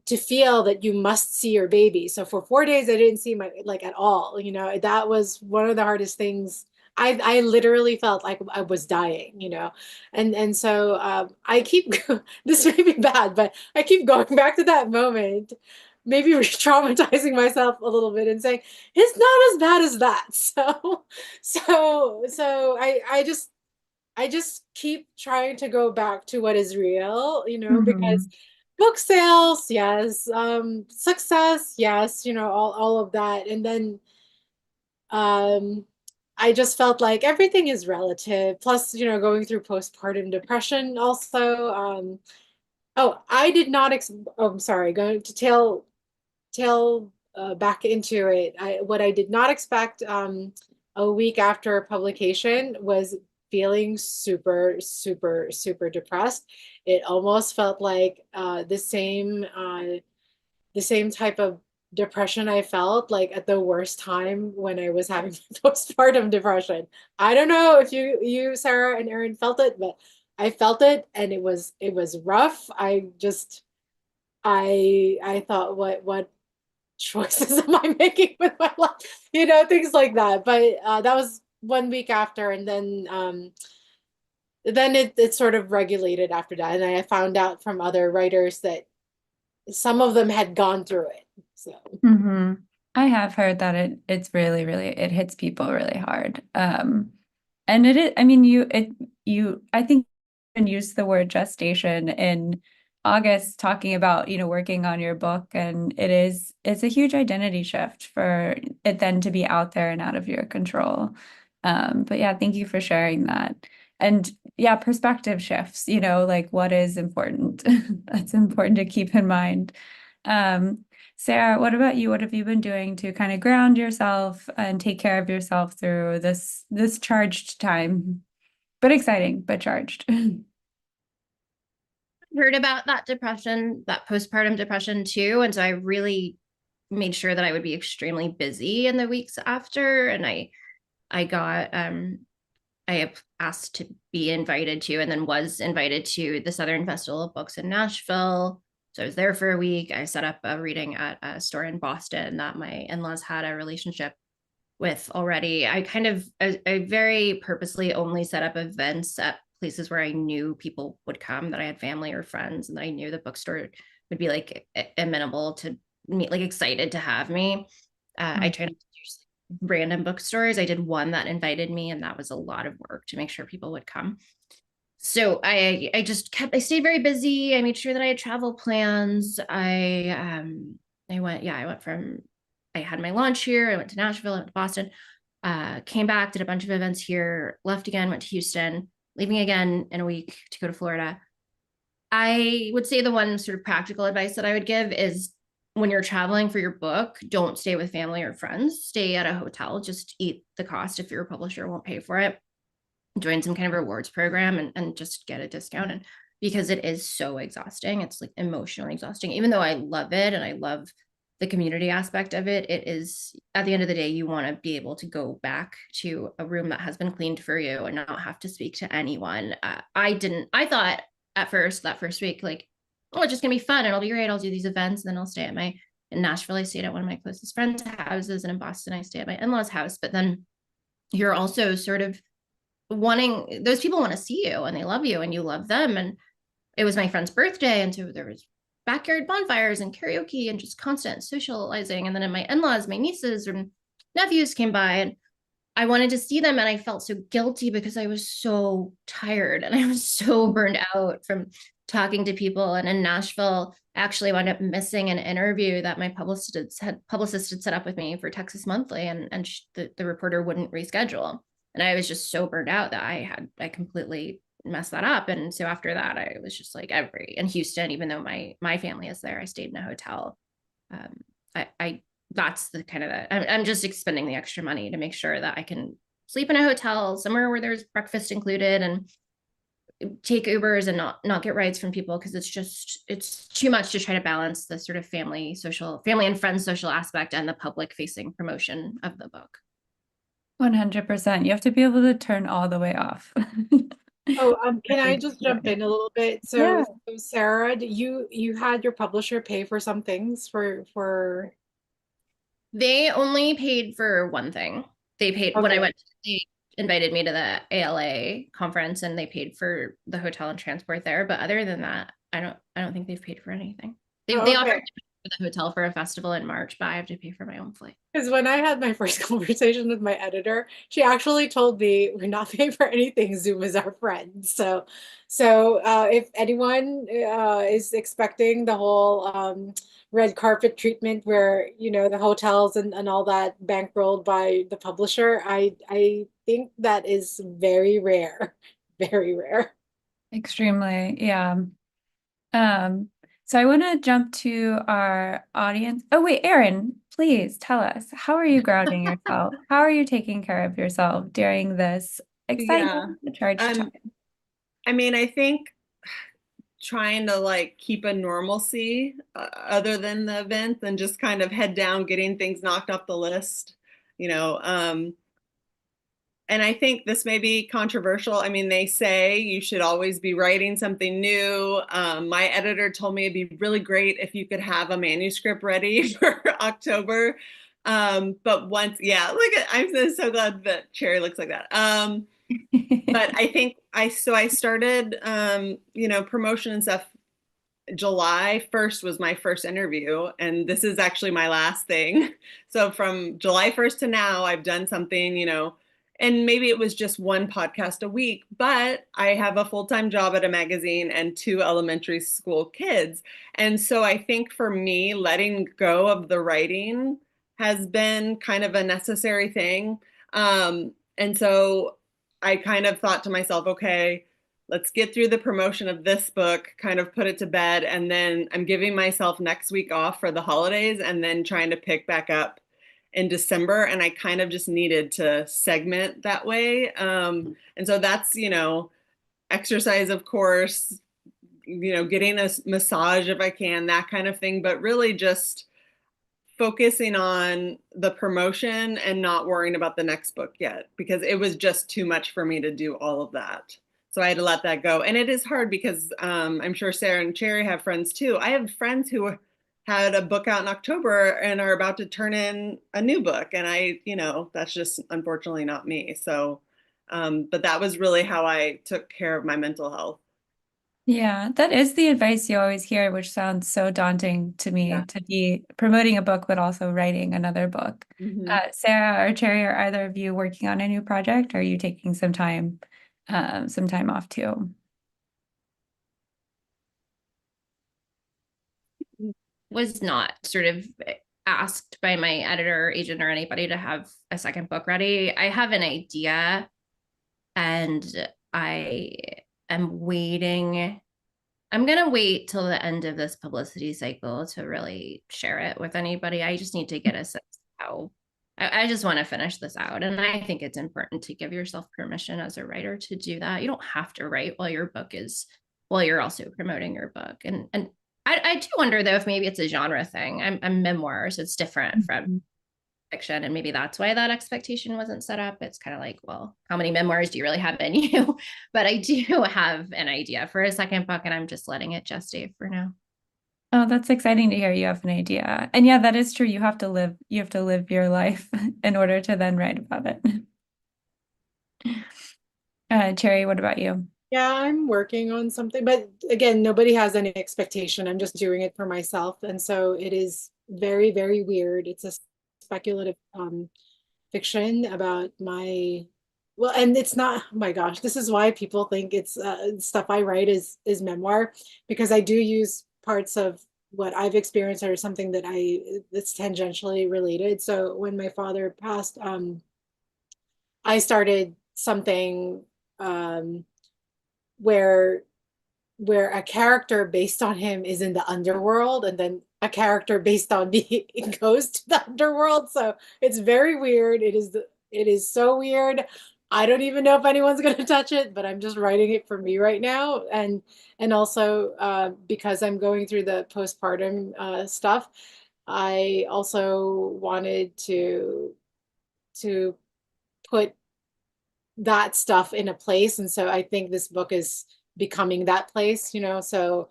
to feel that you must see your baby. So for 4 days, I didn't see my like at all. That was one of the hardest things. I literally felt like I was dying, and so I keep this may be bad, but I keep going back to that moment, maybe re-traumatizing myself a little bit and saying it's not as bad as that. So I just keep trying to go back to what is real, because Mhm. book sales, yes, success, yes, all of that. And then um I just felt like everything is relative. Plus, going through postpartum depression also. Oh, I did not oh, I'm sorry, going to tail back into it. What I did not expect a week after publication was feeling super, super, super depressed. It almost felt like the same type of depression I felt like at the worst time when I was having postpartum depression. I don't know if you Sarah and Erin felt it, but I felt it, and it was rough. I thought, what choices am I making with my life? Things like that. But that was 1 week after, and then it sort of regulated after that. And I found out from other writers that some of them had gone through it. So Mhm. I have heard that it's really, really it hits people really hard. And it is, I mean, I think you even used the word gestation in August talking about, working on your book, and it's a huge identity shift for it then to be out there and out of your control. But yeah, thank you for sharing that. And yeah, perspective shifts, like what is important. That's important to keep in mind. Um, Sarah, what about you? What have you been doing to kind of ground yourself and take care of yourself through this charged time? But exciting, but charged. Heard about that depression, that postpartum depression too. And so I really made sure that I would be extremely busy in the weeks after. And I got I asked to be invited to, and then was invited to, the Southern Festival of Books in Nashville. So I was there for a week. I set up a reading at a store in Boston that my in-laws had a relationship with already. I very purposely only set up events at places where I knew people would come, that I had family or friends, and that I knew the bookstore would be like amenable to me, like excited to have me. I tried to use random bookstores. I did one that invited me, and that was a lot of work to make sure people would come. So I stayed very busy. I made sure that I had travel plans. I went from, I had my launch here. I went to Nashville, I went to Boston, came back, did a bunch of events here, left again, went to Houston, leaving again in a week to go to Florida. I would say the one sort of practical advice that I would give is when you're traveling for your book, don't stay with family or friends. Stay at a hotel. Just eat the cost if your publisher won't pay for it. Join some kind of rewards program and just get a discount. And because it is so exhausting, it's like emotionally exhausting. Even though I love it and I love the community aspect of it, it is, at the end of the day, you want to be able to go back to a room that has been cleaned for you and not have to speak to anyone. I thought at first, that first week, like, oh, it's just gonna be fun. It'll be great. I'll do these events, and then I'll stay at in Nashville, I stayed at one of my closest friends' houses, and in Boston, I stay at my in-laws' house. But then you're also sort of wanting, those people want to see you and they love you and you love them. And it was my friend's birthday, and so there was backyard bonfires and karaoke and just constant socializing. And then in my in-laws, my nieces and nephews came by, and I wanted to see them, and I felt so guilty because I was so tired and I was so burned out from talking to people. And in Nashville, I actually wound up missing an interview that my publicist had set up with me for Texas Monthly, and the reporter wouldn't reschedule. And I was just so burned out that I completely messed that up. And so after that, I was just like, in Houston, even though my family is there, I stayed in a hotel. I that's the kind of I'm just expending the extra money to make sure that I can sleep in a hotel somewhere where there's breakfast included, and take Ubers and not get rides from people, because it's too much to try to balance the sort of family and friends social aspect and the public facing promotion of the book. 100%. You have to be able to turn all the way off. Oh, can I just jump in a little bit? Yeah. So Sarah, you had your publisher pay for some things for They only paid for one thing. They paid when I Okay. they invited me to the ALA conference, and they paid for the hotel and transport there. But other than that, I don't think they've paid for anything. They Oh, offered okay. to pay for the hotel for a festival in March, but I have to pay for my own flight. Because when I had my first conversation with my editor, she actually told me we're not paying for anything. Zoom is our friend. So if anyone is expecting the whole red carpet treatment where, the hotels and all that bankrolled by the publisher, I think that is very rare, very rare. Extremely, yeah. So I want to jump to our audience. Oh, wait, Erin, please tell us, how are you grounding yourself? How are you taking care of yourself during this Yeah. exciting, charged time? I mean, I think trying to like keep a normalcy other than the event and just kind of head down, getting things knocked off the list, you know. And I think this may be controversial. I mean, they say you should always be writing something new. My editor told me it'd be really great if you could have a manuscript ready for October. But once, yeah, I'm so glad that Cherry looks like that. But I think I started, promotion and stuff. July 1st was my first interview, and this is actually my last thing. So from July 1st to now, I've done something, and maybe it was just one podcast a week, but I have a full-time job at a magazine and 2 elementary school kids. And so I think for me, letting go of the writing has been kind of a necessary thing. And so I kind of thought to myself, okay, let's get through the promotion of this book, kind of put it to bed, and then I'm giving myself next week off for the holidays and then trying to pick back up in December. And I kind of just needed to segment that way. And so that's, exercise, of course, getting a massage if I can, that kind of thing, but really just focusing on the promotion and not worrying about the next book yet, because it was just too much for me to do all of that. So I had to let that go. And it is hard because I'm sure Sarah and Cherry have friends too. I have friends who had a book out in October and are about to turn in a new book. And that's just unfortunately not me. So, but that was really how I took care of my mental health. Yeah, that is the advice you always hear, which sounds so daunting to me, Yeah. to be promoting a book, but also writing another book. Mhm. Sarah or Cherry, are either of you working on a new project, or are you taking some time off too? Was not sort of asked by my editor or agent or anybody to have a second book ready. I have an idea, and I am waiting I'm gonna wait till the end of this publicity cycle to really share it with anybody. I just need to get a sense of how I just want to finish this out. And I think it's important to give yourself permission as a writer to do that. You don't have to write while you're also promoting your book. And I do wonder though if maybe it's a genre thing. I'm memoir, so it's different from fiction, and maybe that's why that expectation wasn't set up. It's kind of like, well, how many memoirs do you really have in you? But I do have an idea for a second book, and I'm just letting it gestate for now. Oh, that's exciting to hear you have an idea. And yeah, that is true. You have to live your life in order to then write about it. Cherry, what about you? Yeah, I'm working on something, but again, nobody has any expectation. I'm just doing it for myself. And so it is very, very weird. It's a speculative fiction about well, and it's not, oh my gosh, this is why people think it's stuff I write is memoir, because I do use parts of what I've experienced or something that's tangentially related. So when my father passed, I started something where a character based on him is in the underworld, and then a character based on me goes to the underworld. So it's very weird. It is so weird. I don't even know if anyone's going to touch it, but I'm just writing it for me right now. And also because I'm going through the postpartum stuff, I also wanted to put that stuff in a place. And so I think this book is becoming that place, so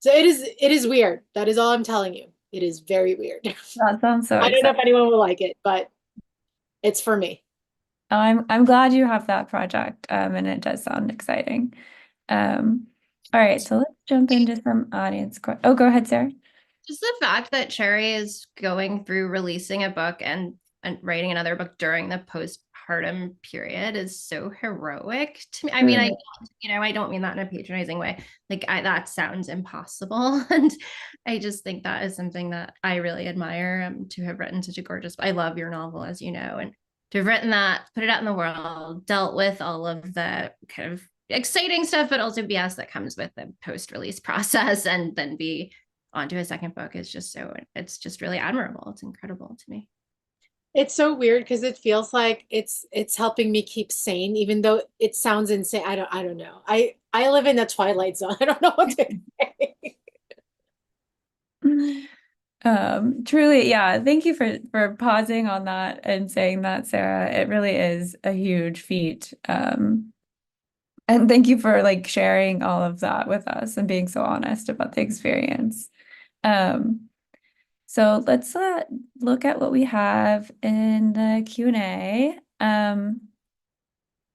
it is weird. That is all I'm telling you. It is very weird. That sounds so I don't know if exciting. anyone will like it, but it's for me. I'm glad you have that project, and it does sound exciting. All right, so let's jump into some audience questions. Oh, go ahead, Sarah. Just the fact that Cherry is going through releasing a book and writing another book during the postpartum period is so heroic to me. I mean, I don't mean that in a patronizing way. Like that sounds impossible. And I just think that is something that I really admire, to have written such a gorgeous, I love your novel, as you know, and to have written that, put it out in the world, dealt with all of the kind of exciting stuff, but also BS that comes with the post-release process, and then be onto a second book is it's just really admirable. It's incredible to me. It's so weird because it feels like it's helping me keep sane, even though it sounds insane. I don't know. I live in the twilight zone. I don't know what to say. Truly, yeah. Thank you for pausing on that and saying that, Sarah. It really is a huge feat. And thank you for like sharing all of that with us and being so honest about the experience. So let's look at what we have in the Q&A.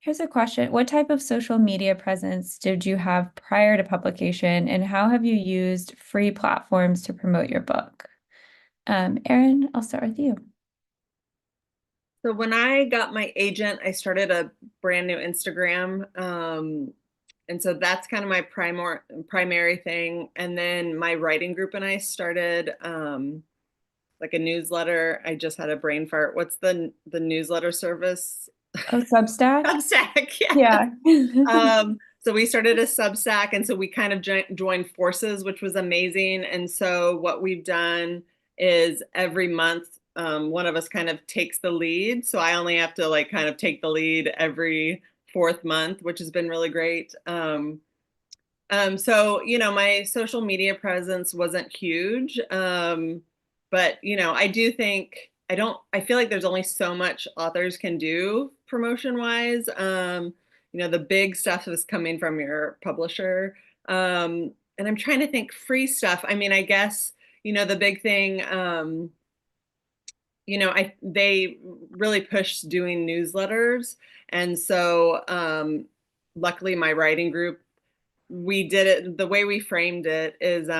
Here's a question. What type of social media presence did you have prior to publication, and how have you used free platforms to promote your book? Erin, I'll start with you. So when I got my agent, I started a brand new Instagram. And so that's kind of my primary thing. And then my writing group and I started like a newsletter. I just had a brain fart. What's the newsletter service? Oh, Substack? Substack, yeah. Yeah. So we started a Substack, and so we kind of joined forces, which was amazing. And so what we've done is every month, one of us kind of takes the lead. So I only have to like kind of take the lead every fourth month, which has been really great. So, my social media presence wasn't huge. But, I do think I feel like there's only so much authors can do promotion wise. The big stuff is coming from your publisher. And I'm trying to think free stuff. I mean, I guess, the big thing, they really pushed doing newsletters. And so, luckily my writing group, we did it, the way we framed it is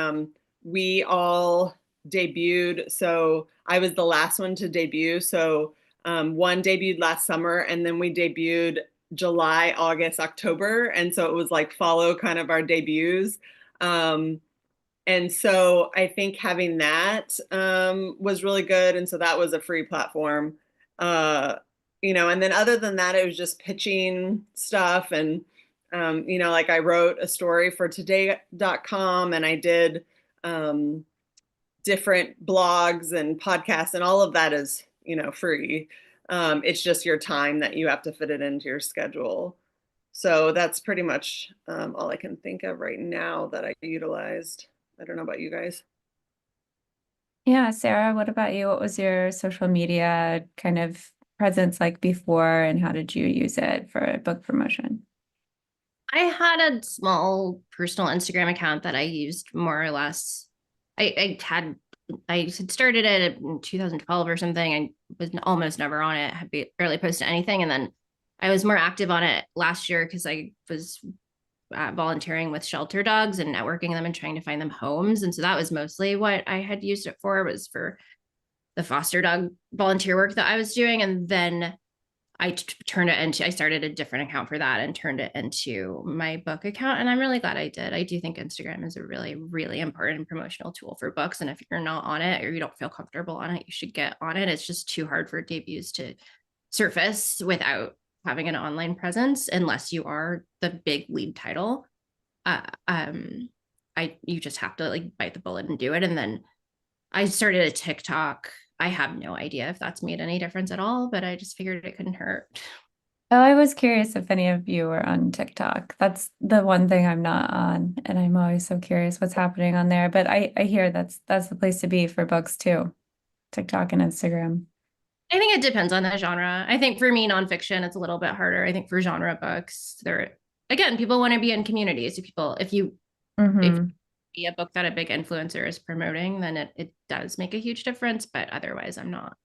we all debuted. So I was the last one to debut. So one debuted last summer, and then we debuted July, August, October. And so it was like follow kind of our debuts. And so I think having that was really good. And so that was a free platform. And then other than that, it was just pitching stuff and You know, like I wrote a story for today.com and I did different blogs and podcasts, and all of that is, you know, free. It's just your time that you have to fit it into your schedule. So that's pretty much all I can think of right now that I utilized. I don't know about you guys. Yeah, Sarah, what about you? What was your social media kind of presence like before, and how did you use it for book promotion? I had a small personal Instagram account that I used more or less. I had started it in 2012 or something. I was almost never on it. I barely posted anything, and then I was more active on it last year because I was volunteering with shelter dogs and networking them and trying to find them homes. And so that was mostly what I had used it for, was for the foster dog volunteer work that I was doing. And then turned it into, I started a different account for that and turned it into my book account. And I'm really glad I did. I do think Instagram is a really, really important promotional tool for books. And if you're not on it or you don't feel comfortable on it, you should get on it. It's just too hard for debuts to surface without having an online presence, unless you are the big lead title. Uh, um, you just have to like bite the bullet and do it. And then I started a TikTok. I have no idea if that's made any difference at all, but I just figured it couldn't hurt. Oh, I was curious if any of you were on TikTok. That's the one thing I'm not on, and I'm always so curious what's happening on there. But I hear that's the place to be for books too, TikTok and Instagram. I think it depends on the genre. I think for me, nonfiction, it's a little bit harder. I think for genre books, there again, people want to be in communities. If Hmm. be a book that a big influencer is promoting, then it does make a huge difference. But otherwise, I'm not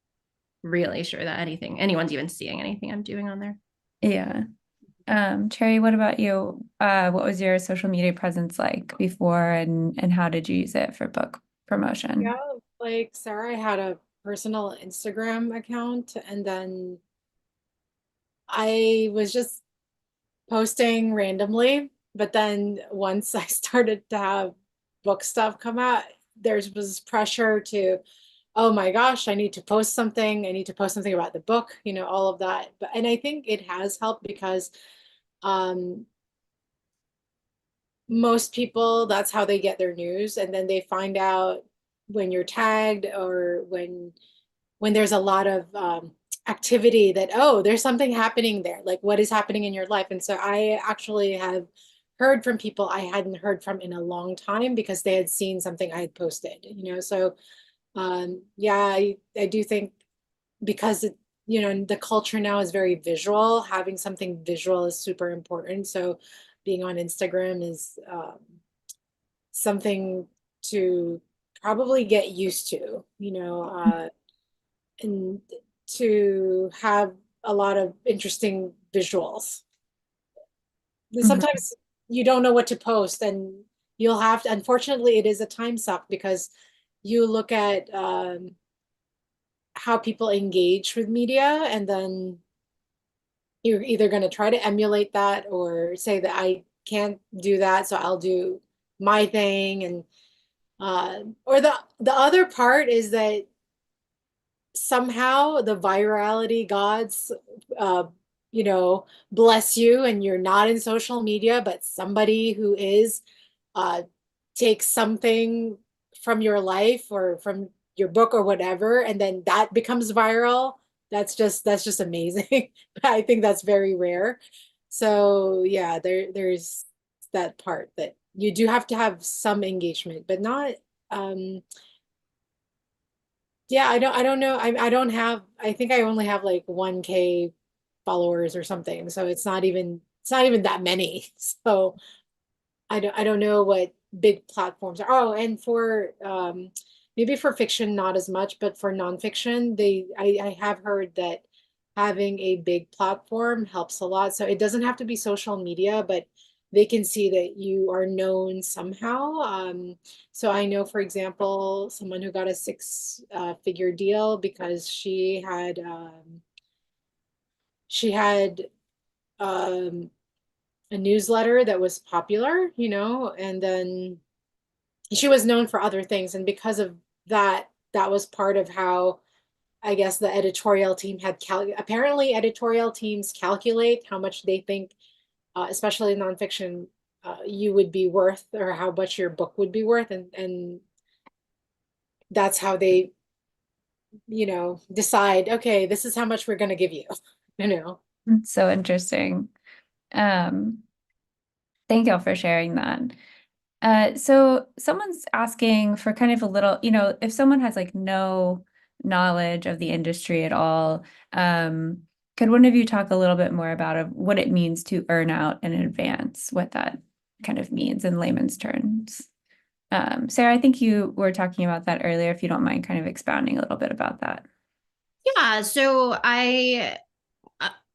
really sure that anyone's even seeing anything I'm doing on there. Yeah. Cherry, what about you? What was your social media presence like before, and how did you use it for book Yeah, promotion? like Sarah, I had a personal Instagram account, and then I was just posting randomly. But then once I started to have book stuff come out, there was pressure to, oh my gosh, I need to post something. I need to post something about the book, all of that. But and I think it has helped because um most people, that's how they get their news, and then they find out when you're tagged, or when there's a lot of activity, that, oh, there's something happening there, like what is happening in your life. And so I actually have heard from people I hadn't heard from in a long time because they had seen something I had posted, so yeah, I do think, because the culture now is very visual, having something visual is super important. So being on Instagram is something to probably get used to, and to have a lot of interesting visuals. Mhm. Sometimes you don't know what to post, and you'll have to, unfortunately, it is a time suck, because you look at how people engage with media, and then you're either going to try to emulate that or say that I can't do that, so I'll do my thing. And or the other part is that somehow the virality gods uh bless you, and you're not in social media, but somebody who is uh takes something from your life or from your book or whatever, and then that becomes viral. That's just amazing. I think that's very rare. So yeah, there's that part, that you do have to have some engagement, but not um yeah, I don't know. I don't have, I think I only have like 1K followers or something. So it's not even that many. So I don't know what big platforms are. Oh, and for maybe for fiction not as much, but for nonfiction, I have heard that having a big platform helps a lot. So it doesn't have to be social media, but they can see that you are known somehow. So I know, for example, someone who got a six-figure deal because she had um, a newsletter that was popular, and then she was known for other things. And because of that, that was part of how, I guess, the editorial team apparently editorial teams calculate how much they think especially nonfiction, you would be worth, or how much your book would be worth, and that's how they, decide, okay, this is how much we're going to give you, you know. It's so interesting. Um, Thank y'all for sharing that. So someone's asking for kind of a little, if someone has like no knowledge of the industry at all, could one of you talk a little bit more about what it means to earn out in advance, what that kind of means in layman's terms? Sarah, I think you were talking about that earlier, if you don't mind kind of expounding a little bit about that. Yeah, so I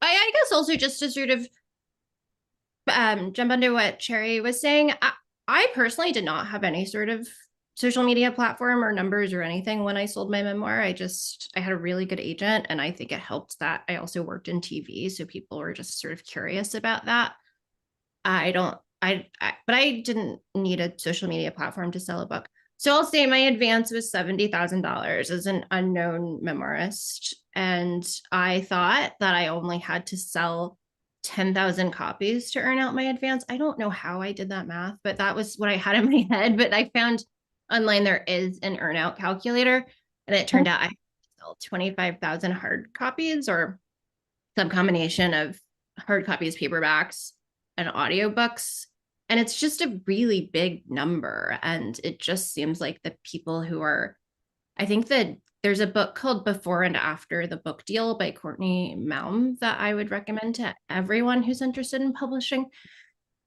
guess also just to sort of jump onto what Cherry was saying, I personally did not have any sort of social media platform or numbers or anything when I sold my memoir. I had a really good agent, and I think it helped that I also worked in TV, so people were just sort of curious about that. But I didn't need a social media platform to sell a book. So I'll say my advance was $70,000 as an unknown memoirist. And I thought that I only had to sell 10,000 copies to earn out my advance. I don't know how I did that math, but that was what I had in my head. But I found online there is an earn out calculator. And it turned out I had to sell 25,000 hard copies, or some combination of hard copies, paperbacks, and audiobooks. And it's just a really big number. And it just seems like the people who are, I think that there's a book called Before and After the Book Deal by Courtney Malm that I would recommend to everyone who's interested in publishing.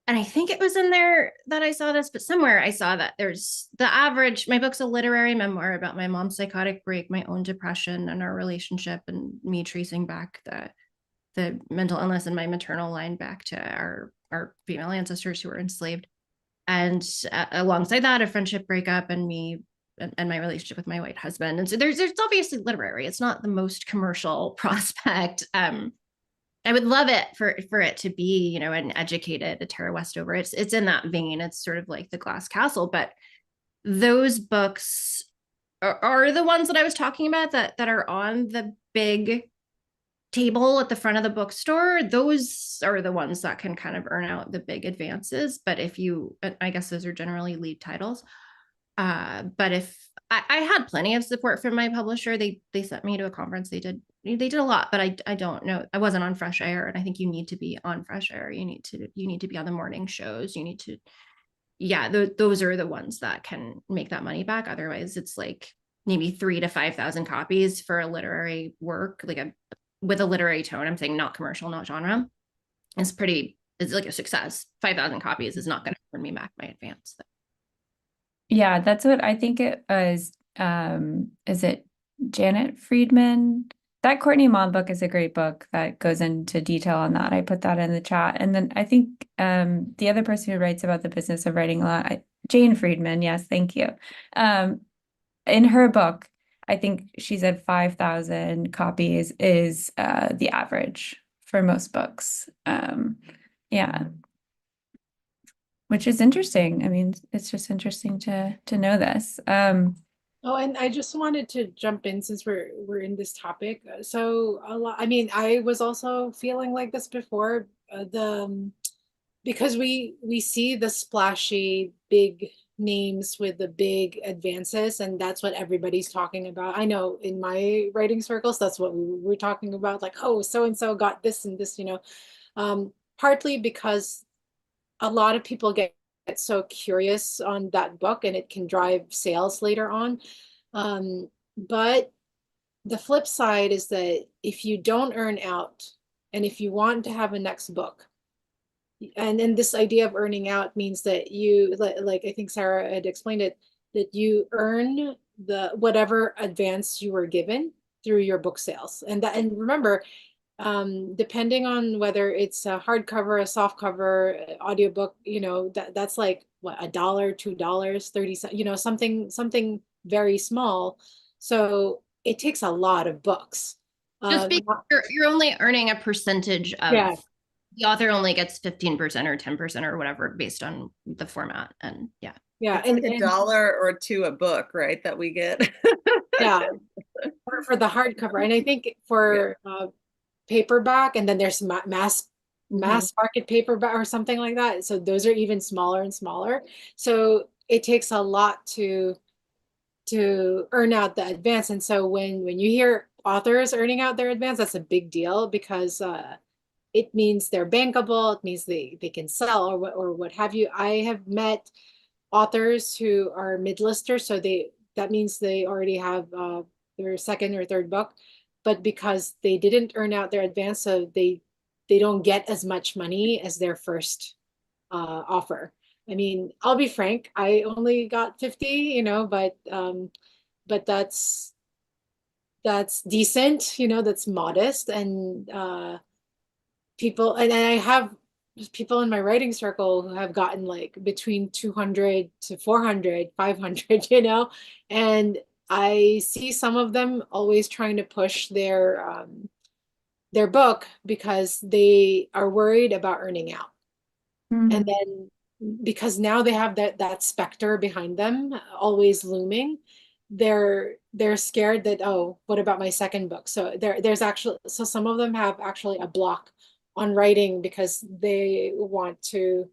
And I think it was in there that I saw this, but somewhere I saw that there's the average, my book's a literary memoir about my mom's psychotic break, my own depression, and our relationship, and me tracing back the mental illness in my maternal line back to our female ancestors who were enslaved. And alongside that, a friendship breakup, and me and my relationship with my white husband. And so there's obviously literary. It's not the most commercial prospect. I would love it for it to be, an educated, a Tara Westover. It's in that vein. It's sort of like The Glass Castle, but those books are the ones that I was talking about that are on the big table at the front of the bookstore. Those are the ones that can kind of earn out the big advances. But I guess those are generally lead titles. But if I had plenty of support from my publisher, they sent me to a conference. They did a lot, but I don't know. I wasn't on Fresh Air, and I think you need to be on Fresh Air. You need to be on the morning shows. You need to, yeah, those are the ones that can make that money back. Otherwise, it's like maybe 3,000 to 5,000 copies for a literary work, with a literary tone. I'm saying not commercial, not genre. It's like a success. 5,000 copies is not going to earn me back my advance. Yeah, that's what I think it was. Is it Janet Friedman? That Courtney Mom book is a great book that goes into detail on that. I put that in the chat. And then I think the other person who writes about the business of writing a lot, Jane Friedman, yes, thank you. In her book, I think she said 5,000 copies is the average for most books. Yeah. Which is interesting. I mean, it's just interesting to know this. Oh, and I just wanted to jump in since we're in this topic. So a lot, I mean, I was also feeling like this before, because we see the splashy big names with the big advances, and that's what everybody's talking about. I know in my writing circles, that's what we were talking about, like, oh, so and so got this and this, partly because a lot of people get so curious on that book, and it can drive sales later on. But the flip side is that if you don't earn out, and if you want to have a next book, and then this idea of earning out means that you, like I think Sarah had explained it, that you earn the whatever advance you were given through your book sales. And remember, depending on whether it's a hardcover, a soft cover, audiobook, that's like what, $1, $2, 30 cents, something very small. So it takes a lot of books. Just because you're only earning a percentage of, yeah. The author only gets 15% or 10% or whatever based on the format. And yeah. Yeah. It's like $1 or $2 a book, right? That we get. Yeah. For the hardcover. And I think for paperback, and then there's mass mass market paperback or something like that. So those are even smaller and smaller. So it takes a lot to earn out the advance. And so when you hear authors earning out their advance, that's a big deal because it means they're bankable. It means they can sell or what have you. I have met authors who are mid-listers, so that means they already have their second or third book, but because they didn't earn out their advance, so they don't get as much money as their first offer. I mean, I'll be frank, I only got 50, but that's decent, that's modest. And people, and I have people in my writing circle who have gotten like between 200 to 400, 500, and I see some of them always trying to push their book because they are worried about earning out. And Mhm. then because now they have that specter behind them always looming, they're scared that, oh, what about my second book? So there's actually, so some of them have actually a block on writing because they want to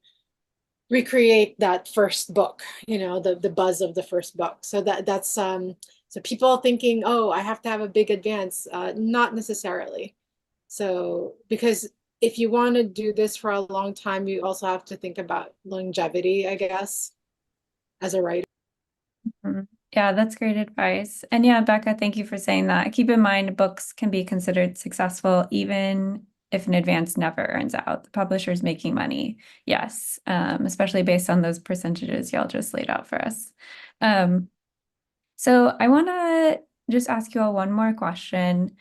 recreate that first book, the buzz of the first book. So that's so people thinking, oh, I have to have a big advance, not necessarily. So because if you want to do this for a long time, you also have to think about longevity, I guess, as a writer. Mhm. Yeah, that's great advice. And yeah, Becca, thank you for saying that. Keep in mind, books can be considered successful even if an advance never earns out. The publisher's making money. Yes, especially based on those percentages y'all just laid out for us. So I want to just ask you all one more question.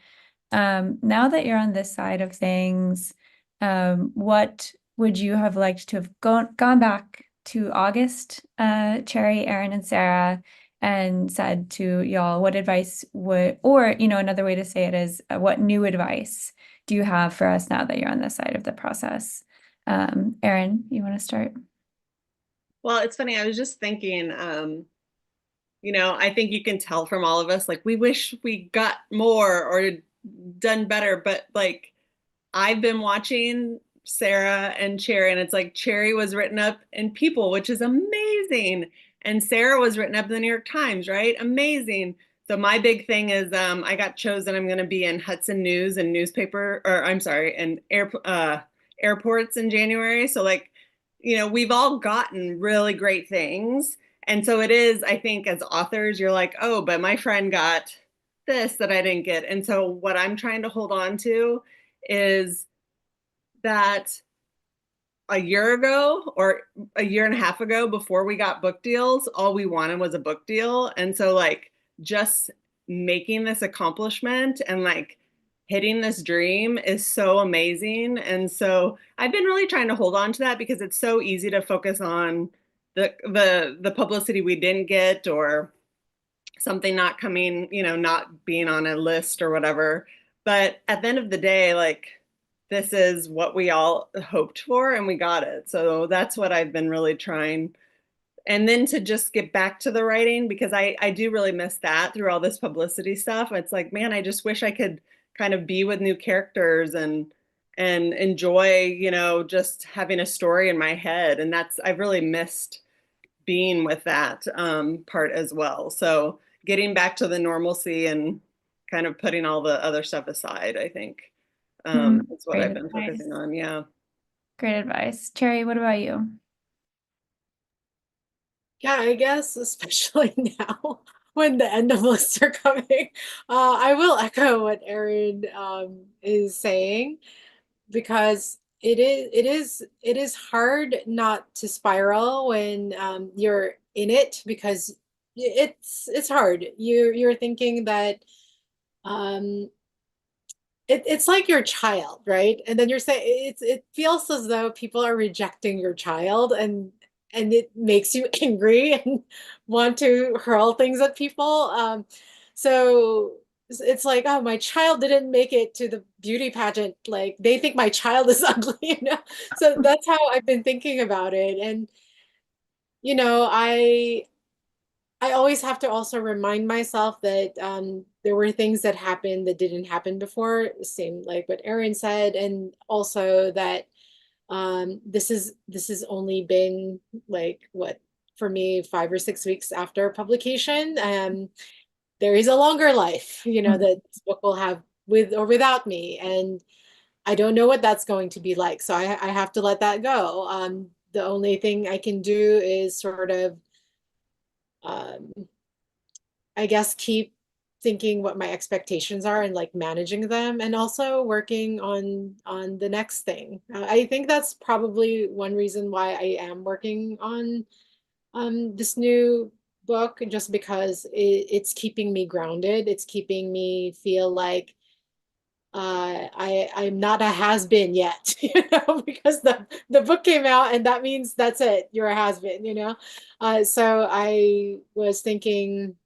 Now that you're on this side of things, what would you have liked to have gone back to August, Cherry, Erin, and Sarah, and said to y'all, what advice would, or, another way to say it is, what new advice do you have for us now that you're on this side of the process? Erin, you want to start? Well, it's funny. I was just thinking, I think you can tell from all of us, like, we wish we got more or done better, but like, I've been watching Sarah and Cherry, and it's like Cherry was written up in People, which is amazing. And Sarah was written up in the New York Times, right? Amazing. So my big thing is I got chosen. I'm going to be in Hudson News and newspaper, or I'm sorry, and airports in January. So like, we've all gotten really great things. And so it is, I think, as authors, you're like, oh, but my friend got this that I didn't get. And so what I'm trying to hold on to is that a year ago or a year and a half ago, before we got book deals, all we wanted was a book deal. And so like just making this accomplishment and like hitting this dream is so amazing. And so I've been really trying to hold on to that because it's so easy to focus on the publicity we didn't get or something not coming, not being on a list or whatever. But at the end of the day, like, this is what we all hoped for and we got it. So that's what I've been really trying. And then to just get back to the writing, because I do really miss that through all this publicity stuff. It's like, man, I just wish I could kind of be with new characters and enjoy, just having a story in my head. And I've really missed being with that part as well. So getting back to the normalcy and kind of putting all the other stuff aside, I think is what Great I've been advice. focusing on. Yeah. Great advice. Cherry, what about you? Yeah, I guess especially now when the end of lists are coming, I will echo what Erin is saying because it is hard not to spiral when you're in it because it's hard. You're thinking that um, it's like your child, right? And then you're saying it feels as though people are rejecting your child and it makes you angry and want to hurl things at people. So it's like, oh, my child didn't make it to the beauty pageant. Like they think my child is ugly. So that's how I've been thinking about it. And you know, I always have to also remind myself that there were things that happened that didn't happen before, same like what Erin said, and also that This has only been like what, for me, 5 or 6 weeks after publication. There is a longer life, that this book will have with or without me. And I don't know what that's going to be like. So I have to let that go. The only thing I can do is sort of, um, I guess, keep thinking what my expectations are and like managing them, and also working on the next thing. I think that's probably one reason why I am working on this new book, just because it's keeping me grounded. It's keeping me feel like I'm not a has-been yet, because the book came out, and that means that's it. You're a has-been. So I was thinking,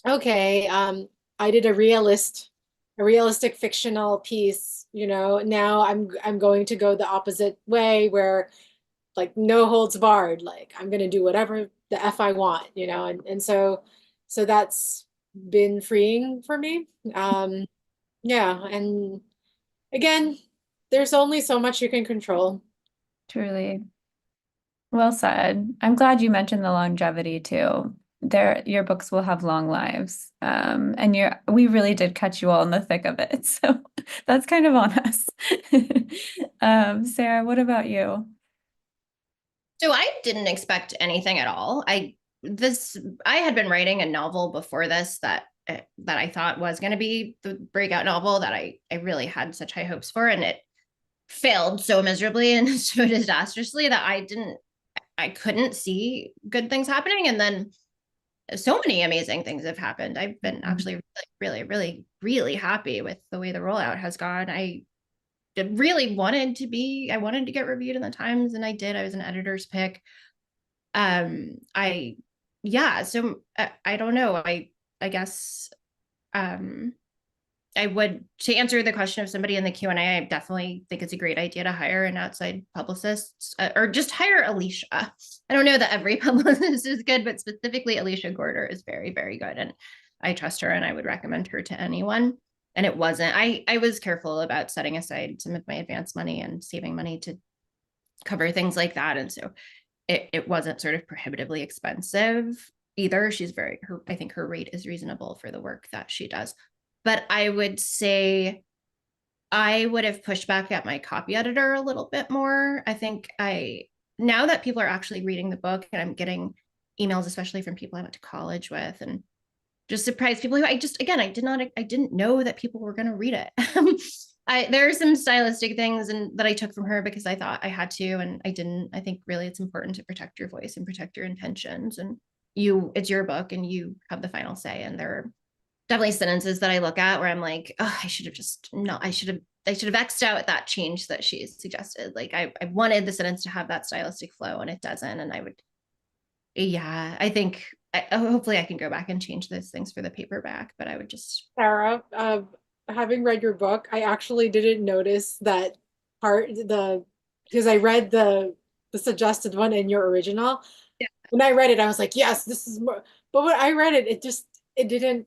okay, I did a realistic fictional piece. Now I'm going to go the opposite way, where like no holds barred. Like I'm going to do whatever the F I want, and so that's been freeing for me. Yeah, and again, there's only so much you can control. Truly. Well said. I'm glad you mentioned the longevity too. Your books will have long lives. And we really did catch you all in the thick of it. So that's kind of on us. Sarah, what about you? So I didn't expect anything at all. I had been writing a novel before this that I thought was going to be the breakout novel that I really had such high hopes for, and it failed so miserably and so disastrously that I couldn't see good things happening. And then so many amazing things have happened. I've been actually really, really, really, really happy with the way the rollout has gone. I wanted to get reviewed in the Times, and I did. I was an editor's pick. I yeah, so I don't know. I guess I would, to answer the question of somebody in the Q&A, I definitely think it's a great idea to hire an outside publicist, or just hire Alicia. I don't know that every publicist is good, but specifically Alicia Gorder is very, very good. And I trust her, and I would recommend her to anyone. And it wasn't, I was careful about setting aside some of my advance money and saving money to cover things like that. And so it wasn't sort of prohibitively expensive either. I think her rate is reasonable for the work that she does. But I would say I would have pushed back at my copy editor a little bit more. I think now that people are actually reading the book, and I'm getting emails, especially from people I went to college with, and just surprised people who I didn't know that people were going to read it. There are some stylistic things that I took from her because I thought I had to, and I didn't. I think really it's important to protect your voice and protect your intentions, and it's your book and you have the final say. And there are definitely sentences that I look at where I'm like, oh, I should have X'd out that change that she suggested. Like I wanted the sentence to have that stylistic flow, and it doesn't. And I think hopefully I can go back and change those things for the paperback, but I would just. Sarah, having read your book, I actually didn't notice that part, because I read the suggested one in your original. Yeah. When I read it, I was like, yes, this is more. But when I read it, it didn't,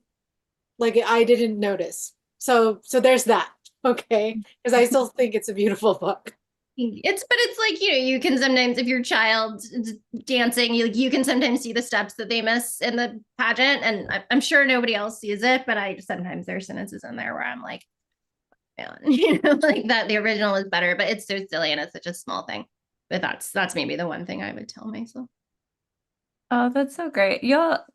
like, I didn't notice. So there's that. Okay. Because I still think it's a beautiful book. It's like, you can sometimes, if your child is dancing, you can sometimes see the steps that they miss in the pageant, and I'm sure nobody else sees it, but sometimes there are sentences in there where I'm like, man, like that the original is better, but it's so silly and it's such a small thing. But that's maybe the one thing I would tell myself. Oh, that's so great.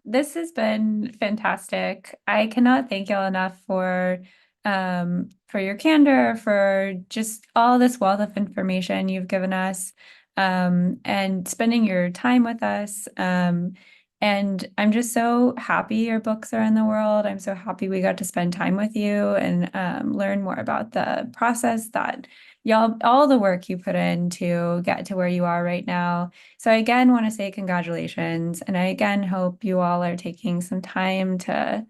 This has been fantastic. I cannot thank y'all enough for your candor, for just all this wealth of information you've given us, and spending your time with us. And I'm just so happy your books are in the world. I'm so happy we got to spend time with you and learn more about the process that all the work you put in to get to where you are right now. So I again want to say congratulations, and I again hope you all are taking some time to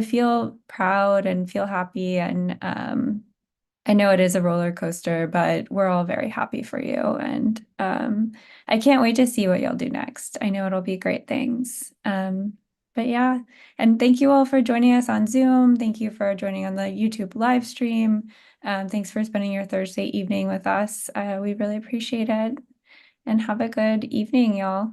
feel proud and feel happy. And I know it is a roller coaster, but we're all very happy for you. And I can't wait to see what y'all do next. I know it'll be great things. But yeah, and thank you all for joining us on Zoom. Thank you for joining on the YouTube live stream. Thanks for spending your Thursday evening with us. We really appreciate it. And have a good evening, y'all.